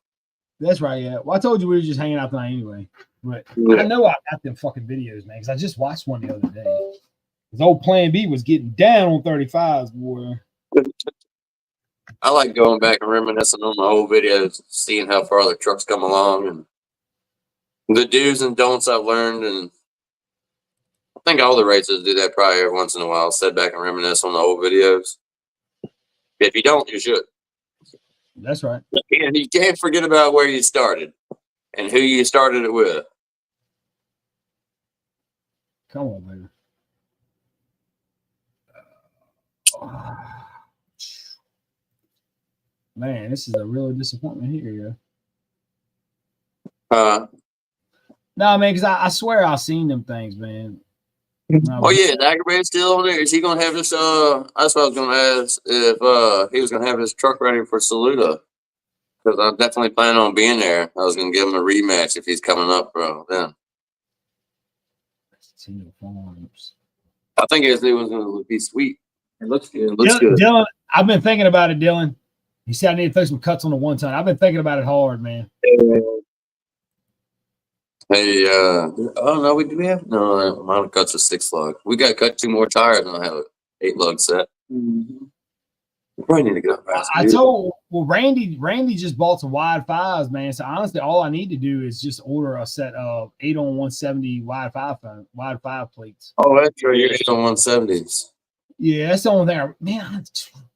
That's right, yeah. Well, I told you we were just hanging out tonight anyway. But I know I got them fucking videos, man, because I just watched one the other day. His old Plan B was getting down on 35s, boy. I like going back and reminiscing on my old videos, seeing how far the trucks come along and the do's and don'ts I've learned. And I think all the racers do that probably every once in a while, sit back and reminisce on the old videos. If you don't, you should. That's right. And you can't forget about where you started and who you started it with. Come on, baby. Man, this is a real disappointment here, yeah. No, man, because I swear I've seen them things, man. Oh yeah, Daggerman's still on there. Is he gonna have his that's what I was gonna ask, if he was gonna have his truck ready for Saluda. Because I'm definitely planning on being there. I was gonna give him a rematch if he's coming up, bro. Then I think his new one's gonna be sweet. It looks good. It looks good. Dylan, I've been thinking about it, Dylan. He said I need to throw some cuts on the 1-ton. I've been thinking about it hard, man. Hey, oh no, we have no amount of cuts are 6 lug. We got to cut 2 more tires and I'll have an 8 lug set. Mm-hmm. We probably need to get up fast. Randy just bought some wide 5s, man. So honestly, all I need to do is just order a set of 8 on 170 wide 5 plates. Oh, that's right. Your 8 on 170s. Yeah, that's the only thing.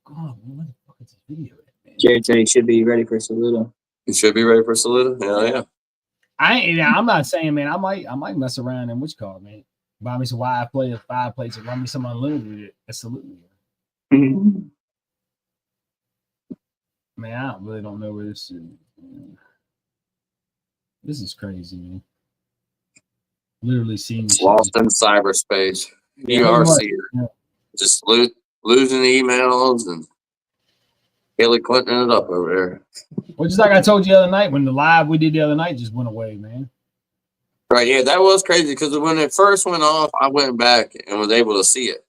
God, what the fuck is this video? Jared said he should be ready for Saluda. You should be ready for Saluda? Yeah. I'm not saying, man, I might mess around in which car, man. Buy me some wide 5 plates and run me some unlimited at Saluda. Mm-hmm. Man, I really don't know where this is. This is crazy, man. Literally seen this Lost shit. in cyberspace. Yeah, You are pretty much. seer. Yeah. Just losing emails and Hillary Clinton it up over there. Well, just like I told you the other night, when the live we did the other night just went away, man. Right, yeah, that was crazy because when it first went off, I went back and was able to see it.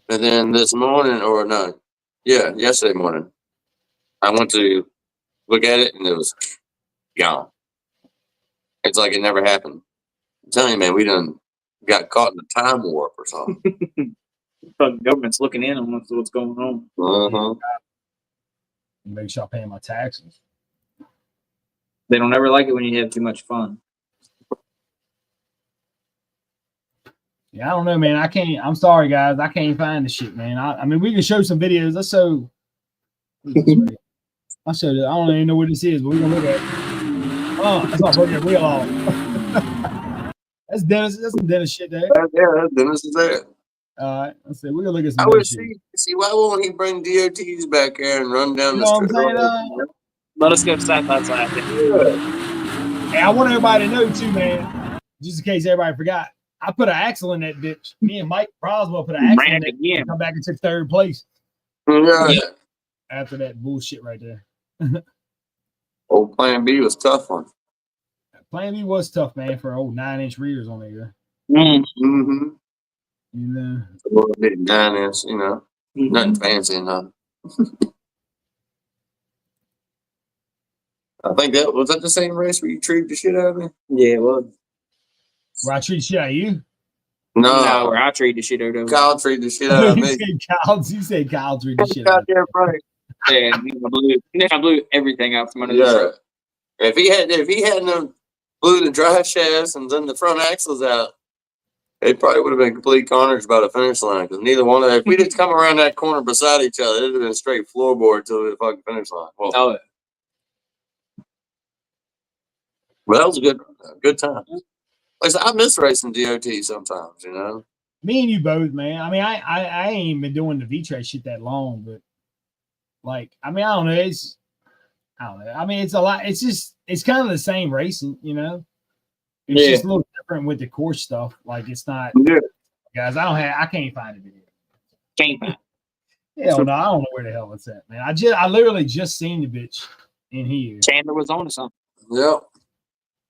And then this morning, yesterday morning, I went to look at it and it was gone. It's like it never happened. I'm telling you, man, we done got caught in a time warp or something. The government's looking in on what's going on. Uh-huh. Make sure I pay my taxes. They don't ever like it when you have too much fun. Yeah, I don't know, man. I can't. I'm sorry, guys. I can't find the shit, man. I mean, we can show some videos. Let's show. I'll show you. I don't even know what this is, but we're gonna look at it. Oh, that's not broken wheel off. That's Dennis. That's some Dennis shit there. Yeah, Dennis is there. All right, let's see. We're gonna look at some. I would shit. see why won't he bring DOTs back here and run down You the know what street? I'm saying? Let us go side by side. Hey, I want everybody to know too, man. Just in case everybody forgot, I put an axle in that bitch. Me and Mike Roswell put an axle in that bitch and come back and took third place. Yeah. After that bullshit right there. Old Plan B was tough one. Plan B was tough, man, for old 9-inch rears on there. Mm-hmm. You know. A little bit 9-inch, you know. Nothing fancy enough. I think that was that the same race where you treated the shit out of me? Yeah, it was. Where I treat shit out of you? No, where I treated the shit out of him. Kyle treated the shit out of me. You said Kyle treated the shit out of Goddamn right. Yeah, I blew everything out from under the Yeah. truck. If he hadn't blew the drive shafts and then the front axles out, it probably would have been complete carnage by the finish line. Because neither one of them, if we didn't come around that corner beside each other, it'd have been straight floorboard till the fucking finish line. Well, Well, that was a good time. Like I said, I miss racing DOT sometimes, you know. Me and you both, man. I mean, I ain't been doing the V-Trace shit that long, but like, I mean, I don't know. I don't know. I mean, it's a lot. It's kind of the same racing, you know. It's just a little different with the course stuff. Like, it's not. Yeah. Guys, I can't find a video. Can't find. Hell no, I don't know where the hell it's at, man. I literally just seen the bitch in here. Chandler was on to something. Yep.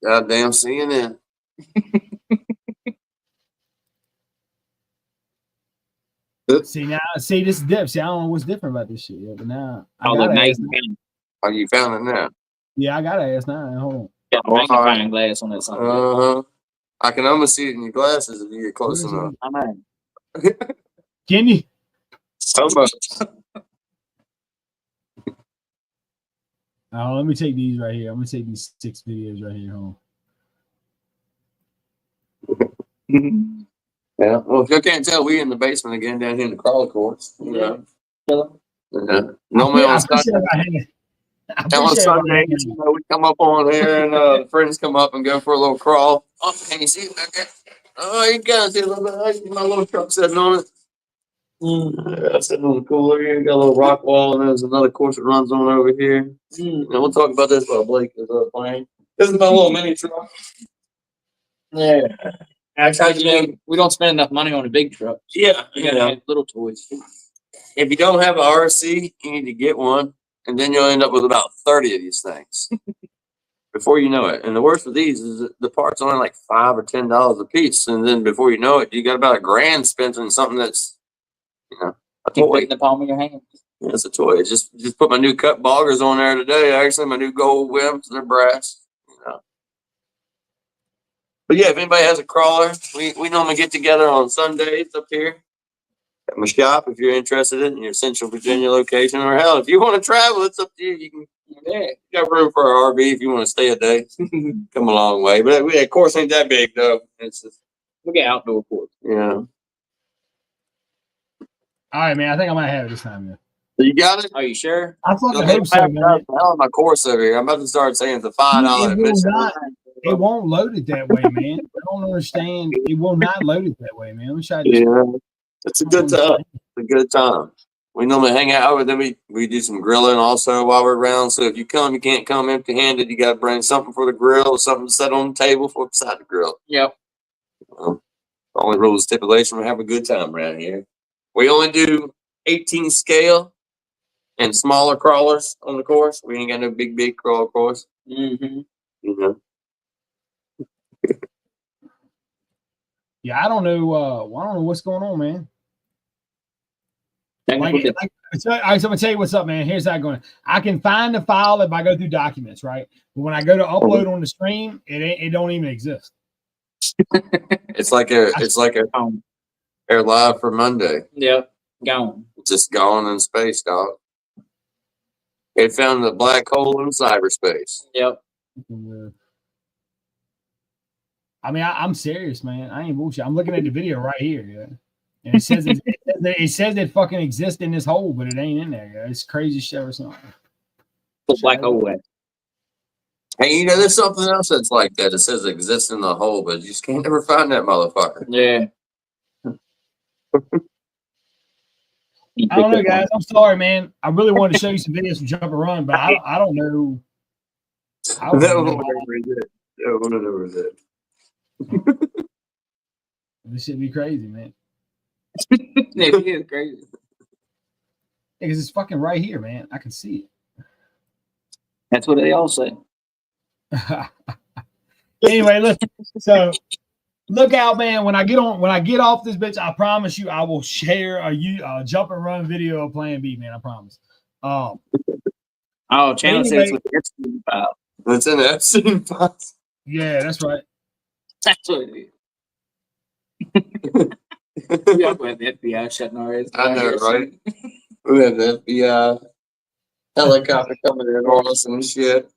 Goddamn CNN. See this is depth. See, I don't know what's different about this shit yet, but now Oh, you found it now? Yeah, I gotta ask now. Hold on. Got a magnifying glass on that something. Uh-huh. I can almost see it in your glasses if you get close enough. I know. Can you? So much. Let me take these right here. I'm gonna take these 6 videos right here home. Yeah. Well, if you can't tell, we in the basement again down here in the crawler course. Yeah. Normally on Sunday, you know, we come up on here and friends come up and go for a little crawl. Oh, can you see it back there? Oh, you can see a little bit. I see my little truck sitting on it. Sitting on the cooler here. Got a little rock wall, and there's another course that runs on over here. And we'll talk about this while Blake is playing. This is my little mini truck. Yeah. Actually, we don't spend enough money on a big truck. Yeah. We gotta have little toys. If you don't have an RC, you need to get one, and then you'll end up with about 30 of these things before you know it. And the worst of these is that the parts are only like $5 or $10 a piece, and then before you know it, you got about $1,000 spent on something that's, you know, a Keep toy. it in the palm of your hand. Yeah, it's a toy. Just put my new cut boggers on there today. Actually, my new gold whims, they're brass. You know. But yeah, if anybody has a crawler, we normally get together on Sundays up here at my shop if you're interested in your Central Virginia location, or hell, if you want to travel, it's up to you. You can, you got room for an RV if you want to stay a day. Come a long way, but of course ain't that big though. It's just, We get outdoor courts. yeah. All right, man. I think I might have it this time, man. So you got it? Are you sure? I fucking hope so, man. Hell, my course over here. I'm about to start saying it's a $5 admission. It won't load it that way, man. I don't understand. It will not load it that way, man. Let me try this. Yeah, it's a good time. It's a good time. We normally hang out with them. We do some grilling also while we're around. So if you come, you can't come empty-handed. You got to bring something for the grill or something to set on the table for beside the grill. Yep. The only rule stipulation, we have a good time around here. We only do 18 scale and smaller crawlers on the course. We ain't got no big crawl course. Mm-hmm. You know. Yeah, I don't know. I don't know what's going on, man. So I'm gonna tell you what's up, man. Here's how I'm going. I can find the file if I go through documents, right? But when I go to upload on the stream, it don't even exist. It's like a Air Live for Monday. Yep, gone. Just gone in space, dog. It found the black hole in cyberspace. Yep. I mean, I'm serious, man. I ain't bullshit. I'm looking at the video right here, yeah. And it says it fucking exists in this hole, but it ain't in there. Yeah. It's crazy shit or something. The black hole way. Hey, there's something else that's like that. It says it exists in the hole, but you just can't never find that motherfucker. Yeah. I don't know, guys. I'm sorry, man. I really wanted to show you some videos from Jump and Run, but I don't know. This should be crazy, man. It is crazy. Because it's fucking right here, man. I can see it. That's what they all say. Anyway, listen. So look out, man. When I get off this bitch, I promise you I will share a Jump and Run video of Plan B, man. I promise. Channel 6 with the Epstein file. It's in the Epstein file. Yeah, that's right. That's what it is. We have the FBI shutting our ass. I know, right? We have the FBI helicopter coming in on us and shit.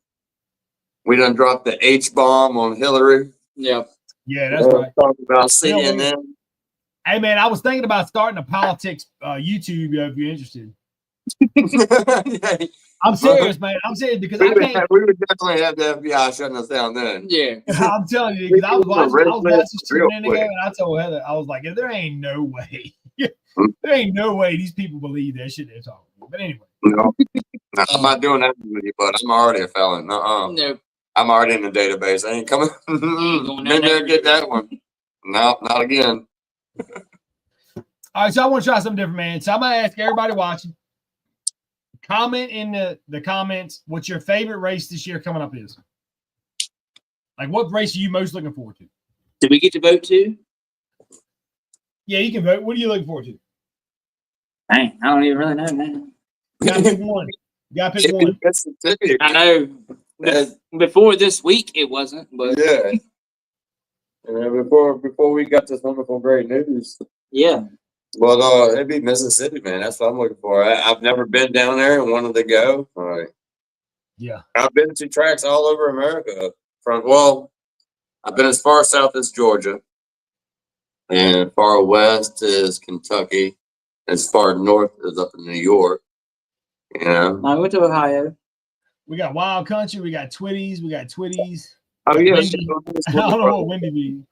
We done dropped the H-bomb on Hillary. Yep. Yeah, that's right. Talking about CNN. Hey, man, I was thinking about starting a politics YouTube if you're interested. Yeah. I'm serious, man. I'm serious because we would definitely have the FBI shutting us down then. Yeah. I'm telling you, because I was watching CNN ago, and I told Heather, I was like, there ain't no way. There ain't no way these people believe that shit they're talking about. But anyway. No, I'm not doing that with you, but I'm already a felon. Nope. I'm already in the database. I ain't coming. Been there, get that one. No, not again. All right, so I want to try something different, man. So I'm going to ask everybody watching, comment in the comments what your favorite race this year coming up is. Like, what race are you most looking forward to? Did we get to vote too? Yeah, you can vote. What are you looking forward to? Dang, I don't even really know, man. You got to pick one. You got to pick one. I know. Before this week, it wasn't, but yeah. Before we got this wonderful great news. Yeah. Well, it'd be Mississippi, man. That's what I'm looking for. I've never been down there and wanted to go. Yeah. I've been to tracks all over America. I've been as far south as Georgia, and far west is Kentucky, as far north as up in New York. Yeah. I went to Ohio. We got Wild Country. We got Twitties. Oh, yeah. I don't know what Wendy means.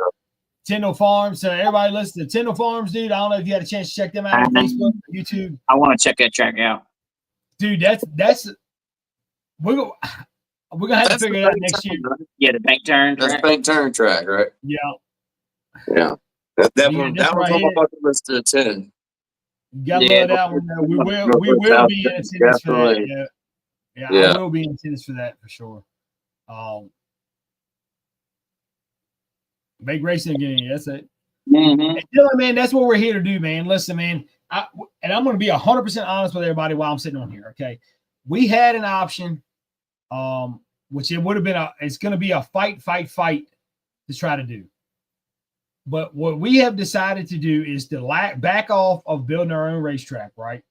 Tyndall Farms. So everybody listen to Tyndall Farms, dude. I don't know if you had a chance to check them out on Facebook, YouTube. I want to check that track out. Dude, that's we're gonna have to figure it out next year. Yeah, the bank turn track. That's bank turn track, right? Yeah. Yeah. That was on my bucket list to attend. You gotta love that one. We will be in attendance for that. Yeah. I will be in attendance for that for sure. Make racing again. That's it. Mm-hmm. Man, that's what we're here to do, man. Listen, man. I'm going to be 100% honest with everybody while I'm sitting on here. Okay, we had an option, which it would have been it's going to be a fight to try to do. But what we have decided to do is to back off of building our own racetrack, right?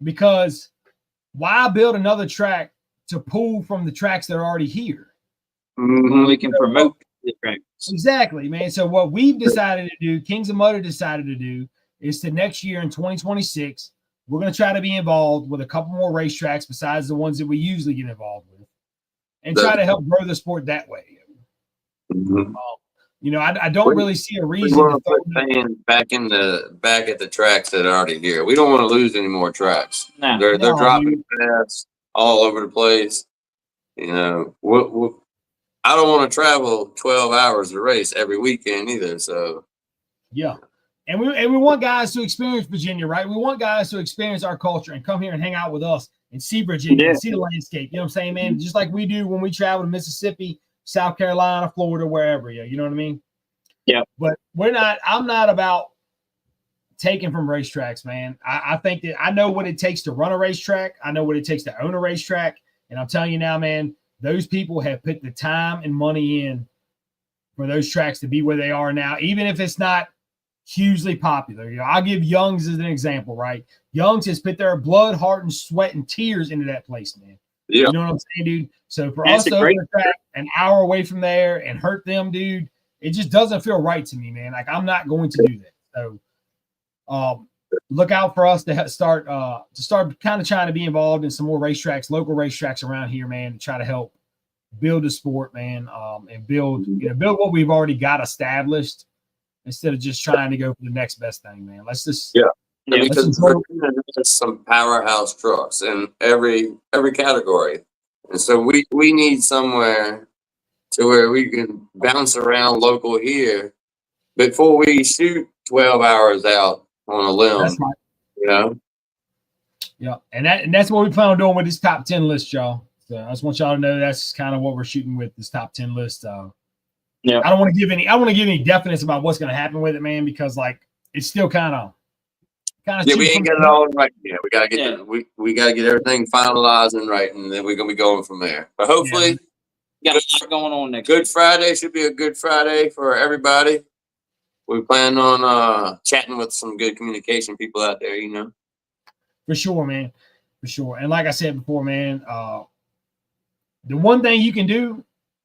Because why build another track to pull from the tracks that are already here? Mm-hmm. We can promote the tracks. Exactly, man. So what we've decided to do, Kings of Motor decided to do, is to next year in 2026, we're going to try to be involved with a couple more racetracks besides the ones that we usually get involved with, and try to help grow the sport that way. Mm-hmm. I don't really see a reason to put fans back at the tracks that are already here. We don't want to lose any more tracks. No. They're dropping fast all over the place. I don't want to travel 12 hours to race every weekend either. So Yeah. And we want guys to experience Virginia, right? We want guys to experience our culture and come here and hang out with us and see Virginia and see the landscape. You know what I'm saying, man? Just like we do when we travel to Mississippi, South Carolina, Florida, wherever. You know what I mean? Yeah. But I'm not about taking from racetracks, man. I think that I know what it takes to run a racetrack. I know what it takes to own a racetrack. And I'm telling you now, man, those people have put the time and money in for those tracks to be where they are now, even if it's not hugely popular. You know, I'll give Young's as an example, right? Young's has put their blood, heart, and sweat and tears into that place, man. Yeah. You know what I'm saying, dude? So for us to open the track an hour away from there and hurt them, dude, it just doesn't feel right to me, man. Like, I'm not going to do that. So look out for us to start kind of trying to be involved in some more racetracks, local racetracks around here, man, to try to help build the sport, man, and build what we've already got established, instead of just trying to go for the next best thing, man. Let's just because there's some powerhouse trucks in every category, and so we need somewhere to where we can bounce around local here before we shoot 12 hours out on a limb. That's right. You know. Yeah, and that's what we plan on doing with this top 10 list, y'all. So I just want y'all to know that's kind of what we're shooting with this top 10 list. Yeah, I don't want to give any definites about what's going to happen with it, man, because like it's still kind of. Yeah, we ain't got it all right. Yeah, we gotta get we gotta get everything finalized and right, and then we're gonna be going from there. But hopefully, got a lot going on next. Good Friday should be a good Friday for everybody. We plan on chatting with some good communication people out there, you know. For sure, man. For sure. And like I said before, man, the one thing you can do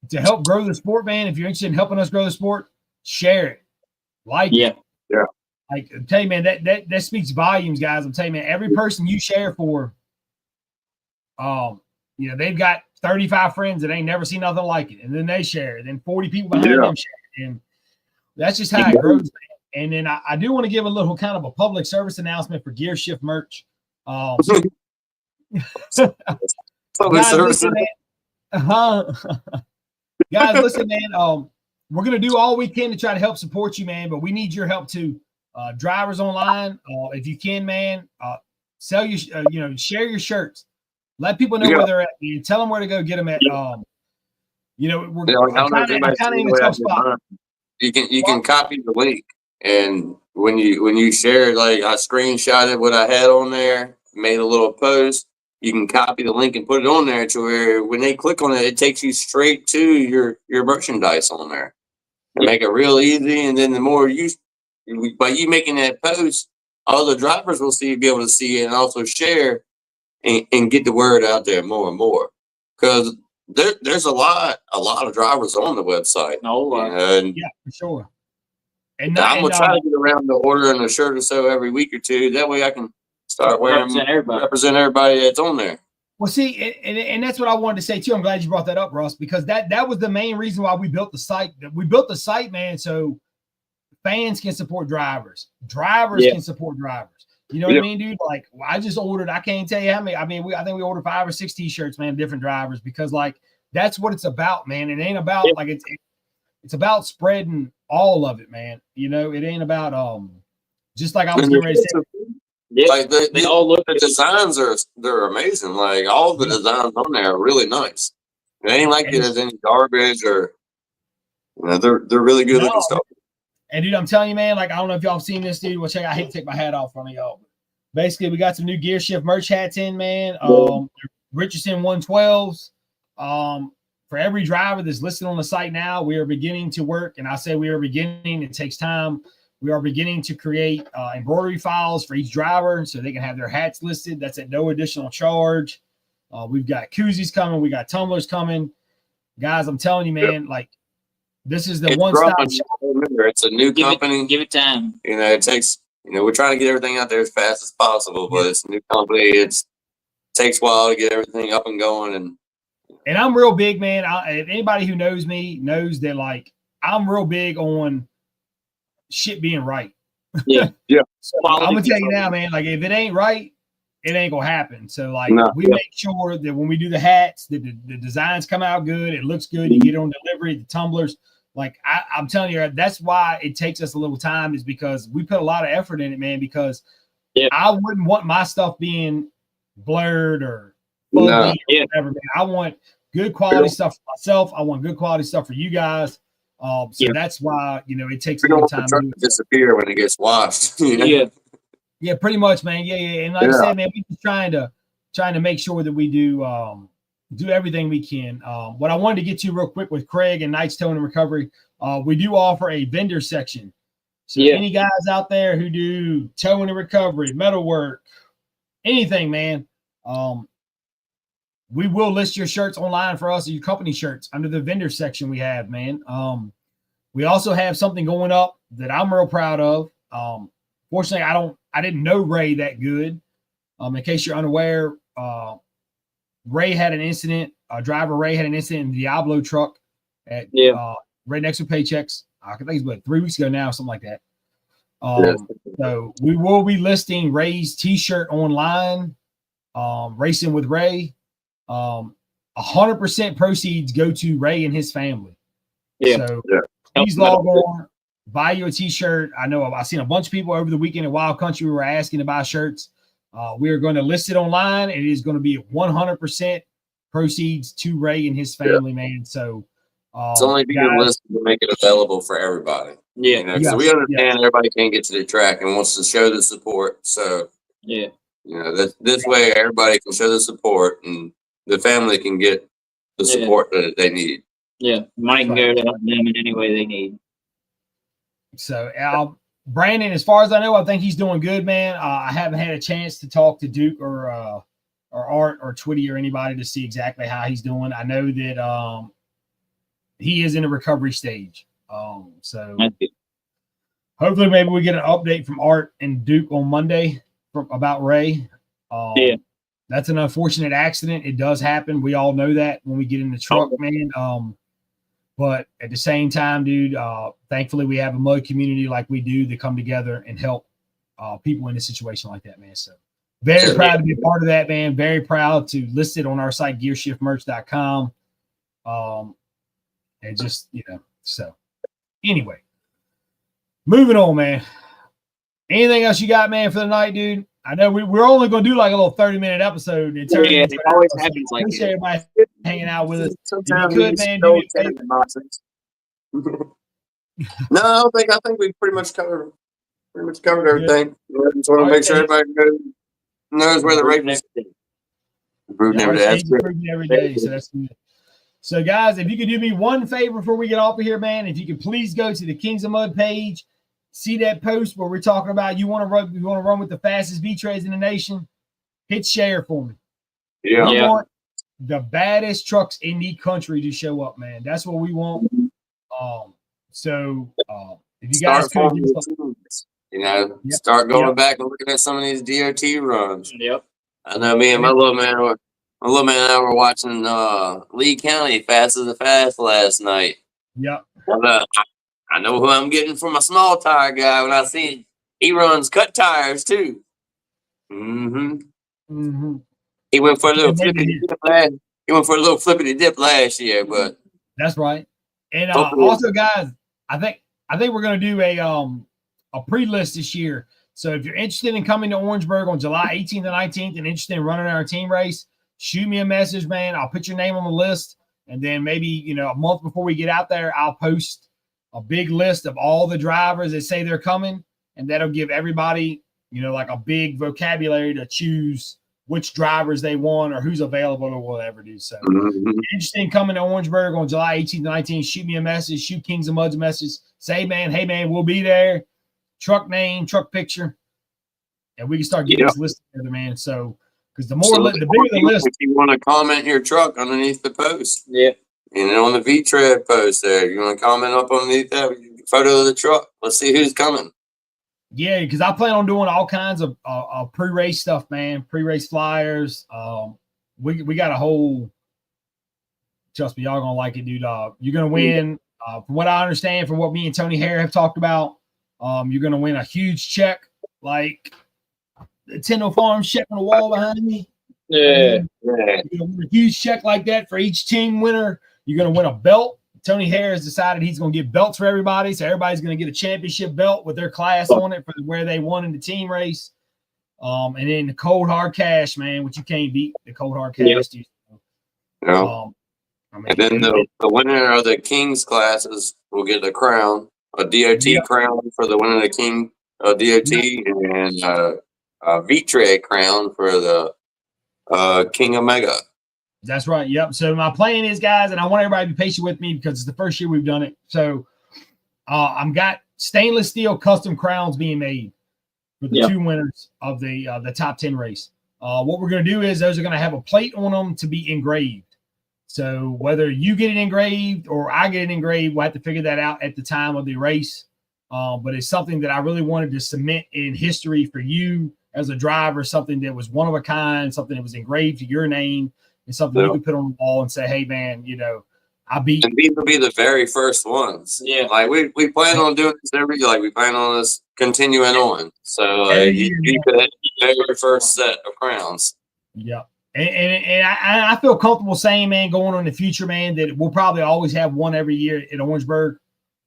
to help grow the sport, man, if you're interested in helping us grow the sport, share it. Like it. Yeah. Like, I tell you, man, that speaks volumes, guys. I'm telling you, man, every person you share for, they've got 35 friends that ain't never seen nothing like it. And then they share it. And 40 people behind them share it. And that's just how it grows, man. And then I do want to give a little kind of a public service announcement for Gear Shift merch. Guys, listen, man. Guys, listen, man. We're gonna do all we can to try to help support you, man. But we need your help too. Drivers online, if you can, man, sell your, share your shirts. Let people know where they're at. Man. Tell them where to go get them at. We're kind of in a tough spot. You can copy the link, and when you share it, like I screenshotted what I had on there, made a little post. You can copy the link and put it on there to where when they click on it, it takes you straight to your merchandise on there. And make it real easy, and then the more by you making that post, all the drivers will be able to see it and also share and get the word out there more and more. Because there's a lot of drivers on the website. Yeah, for sure. And I'm gonna try to get around to ordering a shirt or so every week or two. That way I can start wearing represent everybody that's on there. Well, see, and that's what I wanted to say too. I'm glad you brought that up, Russ, because that was the main reason why we built the site. We built the site, man, so fans can support drivers. Drivers can support drivers. You know what I mean, dude? Like, I just ordered, I can't tell you how many. I mean, I think we ordered 5 or 6 t-shirts, man, different drivers, because like that's what it's about, man. It ain't about like it's about spreading all of it, man. You know, it ain't about just like I was getting ready to say. Yeah, like they all look. The designs they're amazing. Like all the designs on there are really nice. It ain't like there's any garbage or they're really good looking stuff. And dude, I'm telling you, man, like I don't know if y'all have seen this, dude. Well, check. I hate to take my hat off from y'all. Basically, we got some new Gear Shift merch hats in, man. Richardson 112s. For every driver that's listed on the site now, we are beginning to work, and I say we are beginning. It takes time. We are beginning to create embroidery files for each driver so they can have their hats listed. That's at no additional charge. We've got koozies coming. We got tumblers coming. Guys, I'm telling you, man, like this is the one-stop shop. Remember, it's a new company. Give it time. It takes, we're trying to get everything out there as fast as possible, but it's a new company. It takes a while to get everything up and going. And I'm real big, man. If anybody who knows me knows that, like, I'm real big on shit being right. Yeah. So I'm gonna tell you now, man, like if it ain't right, it ain't gonna happen. So like we make sure that when we do the hats, that the designs come out good, it looks good, you get it on delivery, the tumblers, Like I'm telling you, that's why it takes us a little time, is because we put a lot of effort in it, man. Because I wouldn't want my stuff being blurred or fuzzy or whatever, man. I want good quality stuff for myself. I want good quality stuff for you guys. So that's why, you know, it takes a little time to disappear when it gets washed. Yeah, pretty much, man. Yeah. And like I said, man, we're just trying to make sure that we do everything we can. What I wanted to get to real quick with Craig and Knights Towing and Recovery, we do offer a vendor section. So any guys out there who do towing and recovery, metalwork, anything, man, we will list your shirts online for us, your company shirts, under the vendor section we have, man. We also have something going up that I'm real proud of. Fortunately, I didn't know Ray that good. In case you're unaware, Ray had an incident. Driver Ray had an incident in the Diablo truck at right next to Paychecks. I think it's what, 3 weeks ago now, something like that. So we will be listing Ray's T-shirt online. Racing with Ray. 100% proceeds go to Ray and his family. So please log on, buy you a T-shirt. I know I've seen a bunch of people over the weekend at Wild Country who were asking to buy shirts. We are going to list it online. It is going to be 100% proceeds to Ray and his family, man. So it's only being listed to make it available for everybody. You know, because we understand everybody can't get to the track and wants to show the support. So you know, this way everybody can show the support and the family can get the support that they need. Money can go to them in any way they need. So Brandon, as far as I know, I think he's doing good, man. I haven't had a chance to talk to Duke or Art or Twitty or anybody to see exactly how he's doing. I know that he is in a recovery stage. So hopefully maybe we get an update from Art and Duke on Monday about Ray. That's an unfortunate accident. It does happen. We all know that when we get in the truck, man. But at the same time, dude, thankfully we have a mud community like we do to come together and help people in a situation like that, man. So very proud to be a part of that, man. Very proud to list it on our site, gearshiftmerch.com. And just, you know, so anyway, moving on, man. Anything else you got, man, for the night, dude? I know we're only going to do like a little 30-minute episode. It always happens like that. Everybody hanging out with us. Sometimes if you could, man, No, I think we pretty much covered everything. Yeah. Just want to make sure everybody knows where the race is. Improving every day. So that's good. So, guys, if you could do me one favor before we get off of here, man, if you could please go to the Kings of Mud page, see that post where we're talking about you want to run with the fastest V-Trays in the nation, hit share for me. We want the baddest trucks in the country to show up, man. That's what we want. If you guys could, start going back and looking at some of these DOT runs. I know me and my little man and I were watching Lee County Fast as the Fast last night. But, I know who I'm getting for my small tire guy when I see he runs cut tires too. He went for a little flippity dip last year, but that's right. And also, guys, I think we're going to do a pre-list this year. So if you're interested in coming to Orangeburg on July 18th and 19th and interested in running our team race, shoot me a message, man. I'll put your name on the list, and then maybe a month before we get out there, I'll post a big list of all the drivers that say they're coming, and that'll give everybody, like a big vocabulary to choose which drivers they want or who's available or whatever, dude. So if you're interested in coming to Orangeburg on July 18th and 19th, shoot me a message, shoot Kings of Mud's a message. Say, hey, man, we'll be there. Truck name, truck picture, and we can start getting this list together, man. So, because the bigger the list. If you want to comment your truck underneath the post. On the V-Tread post there, you want to comment up underneath that photo of the truck. Let's see who's coming. Yeah, because I plan on doing all kinds of pre-race stuff, man. Pre-race flyers. We got a whole. Trust me, y'all gonna like it, dude. You're gonna win. From what I understand, from what me and Tony Hare have talked about, you're gonna win a huge check, like the Tendo Farms check on the wall behind me. You're gonna win a huge check like that for each team winner. You're going to win a belt Tony Harris decided he's going to give belts for everybody. So everybody's going to get a championship belt with their class on it for where they won in the team race. And then the cold hard cash, man, which you can't beat the cold hard cash. Yeah. And then the winner of the King's classes will get a crown, a DOT crown for the winner of the King DOT, and a V-Tray crown for the King Omega. That's right. Yep. So my plan is, guys, and I want everybody to be patient with me because it's the first year we've done it. So I'm got stainless steel custom crowns being made for the two winners of the top 10 race. What we're going to do is those are going to have a plate on them to be engraved. So whether you get it engraved or I get it engraved, we'll have to figure that out at the time of the race. But it's something that I really wanted to cement in history for you as a driver, something that was one of a kind, something that was engraved to your name. It's something you can put on the wall and say, hey, man, you know, I beat. And these will be the very first ones. Yeah. Like we plan on doing this we plan on this continuing on. So you could have the very first set of crowns. Yeah. And I feel comfortable saying, man, going on in the future, man, that we'll probably always have one every year in Orangeburg.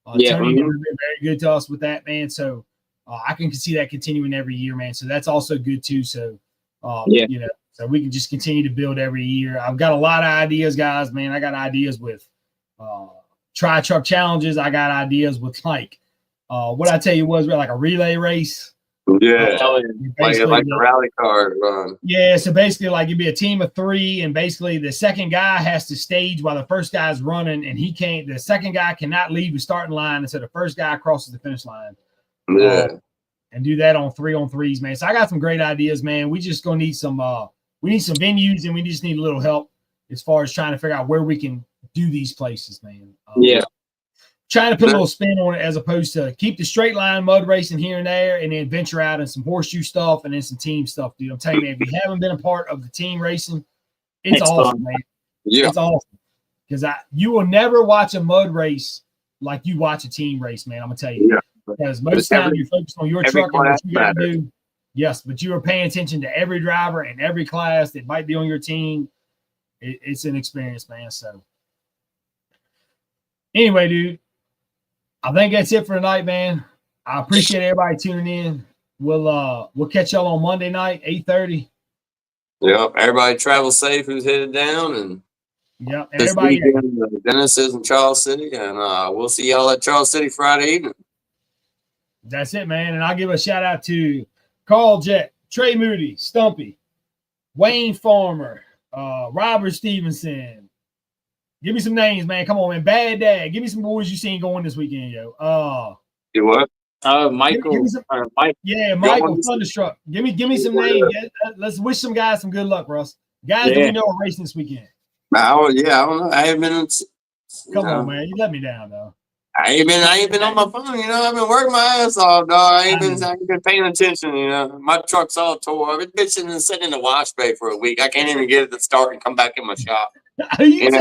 Tony has been very good to us with that, man. So I can see that continuing every year, man. So that's also good too. So, you know, so we can just continue to build every year. I've got a lot of ideas, guys, man. I got ideas with tri-truck challenges. I got ideas with what I tell you was like a relay race. Yeah, like a rally car run. Yeah, so basically, like it'd be a team of 3, and basically the second guy has to stage while the first guy's running, and he can't. The second guy cannot leave the starting line until the first guy crosses the finish line. Yeah, and do that on 3-on-3s, man. So I got some great ideas, man. We just gonna need some. We need some venues, and we just need a little help as far as trying to figure out where we can do these places, man. Trying to put a little spin on it as opposed to keep the straight line mud racing here and there and then venture out in some horseshoe stuff and then some team stuff, dude. I'm telling you, man, if you haven't been a part of the team racing, it's awesome, man. Yeah. It's awesome. Because you will never watch a mud race like you watch a team race, man. I'm going to tell you. Yeah. Because most of the time you're focused on your truck and what you got to do. Yes, but you are paying attention to every driver and every class that might be on your team. It's an experience, man. So anyway, dude. I think that's it for tonight, man. I appreciate everybody tuning in. We'll catch y'all on Monday night, 8:30. Yep. Everybody travel safe who's headed down, and everybody. Dennis is in Charles City, and we'll see y'all at Charles City Friday evening. That's it, man. And I'll give a shout out to Carl Jett, Trey Moody, Stumpy, Wayne Farmer, Robert Stevenson. Give me some names, man. Come on, man. Bad Dad. Give me some boys you seen going this weekend, yo. You what? Michael. Give me some, Mike. Yeah, Michael Thunderstruck. Give me some names. Let's wish some guys some good luck, Russ. Guys that we know are racing this weekend. I don't know. I haven't been. Come on, man. You let me down, though. I ain't been on my phone. You know, I've been working my ass off, dog. I ain't been paying attention. You know, my truck's all tore. I've been sitting in the wash bay for a week. I can't even get it to start and come back in my shop. So I ain't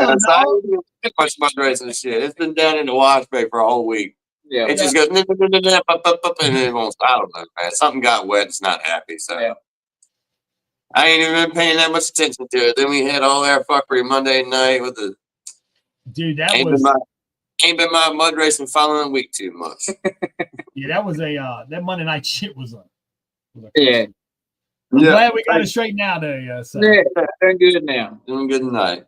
much mud racing shit. It's been down in the wash bay for a whole week. Yeah, it just goes and it won't stop. Man, something got wet. It's not happy. So I ain't even been paying that much attention to it. Then we had all our fuckery Monday night with the dude. That ain't been my mud racing following week too much. Yeah, that was that Monday night shit was yeah. I'm glad we got it straightened out there. Yeah, so. Doing good now. Doing good tonight.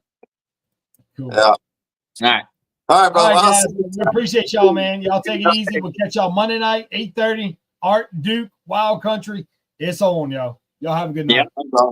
Cool. Yeah. All right, bro. All right, guys. We appreciate y'all, man. Y'all take it easy. We'll catch y'all Monday night, 8:30. Art Duke, Wild Country. It's on, y'all. Y'all have a good night. Yeah.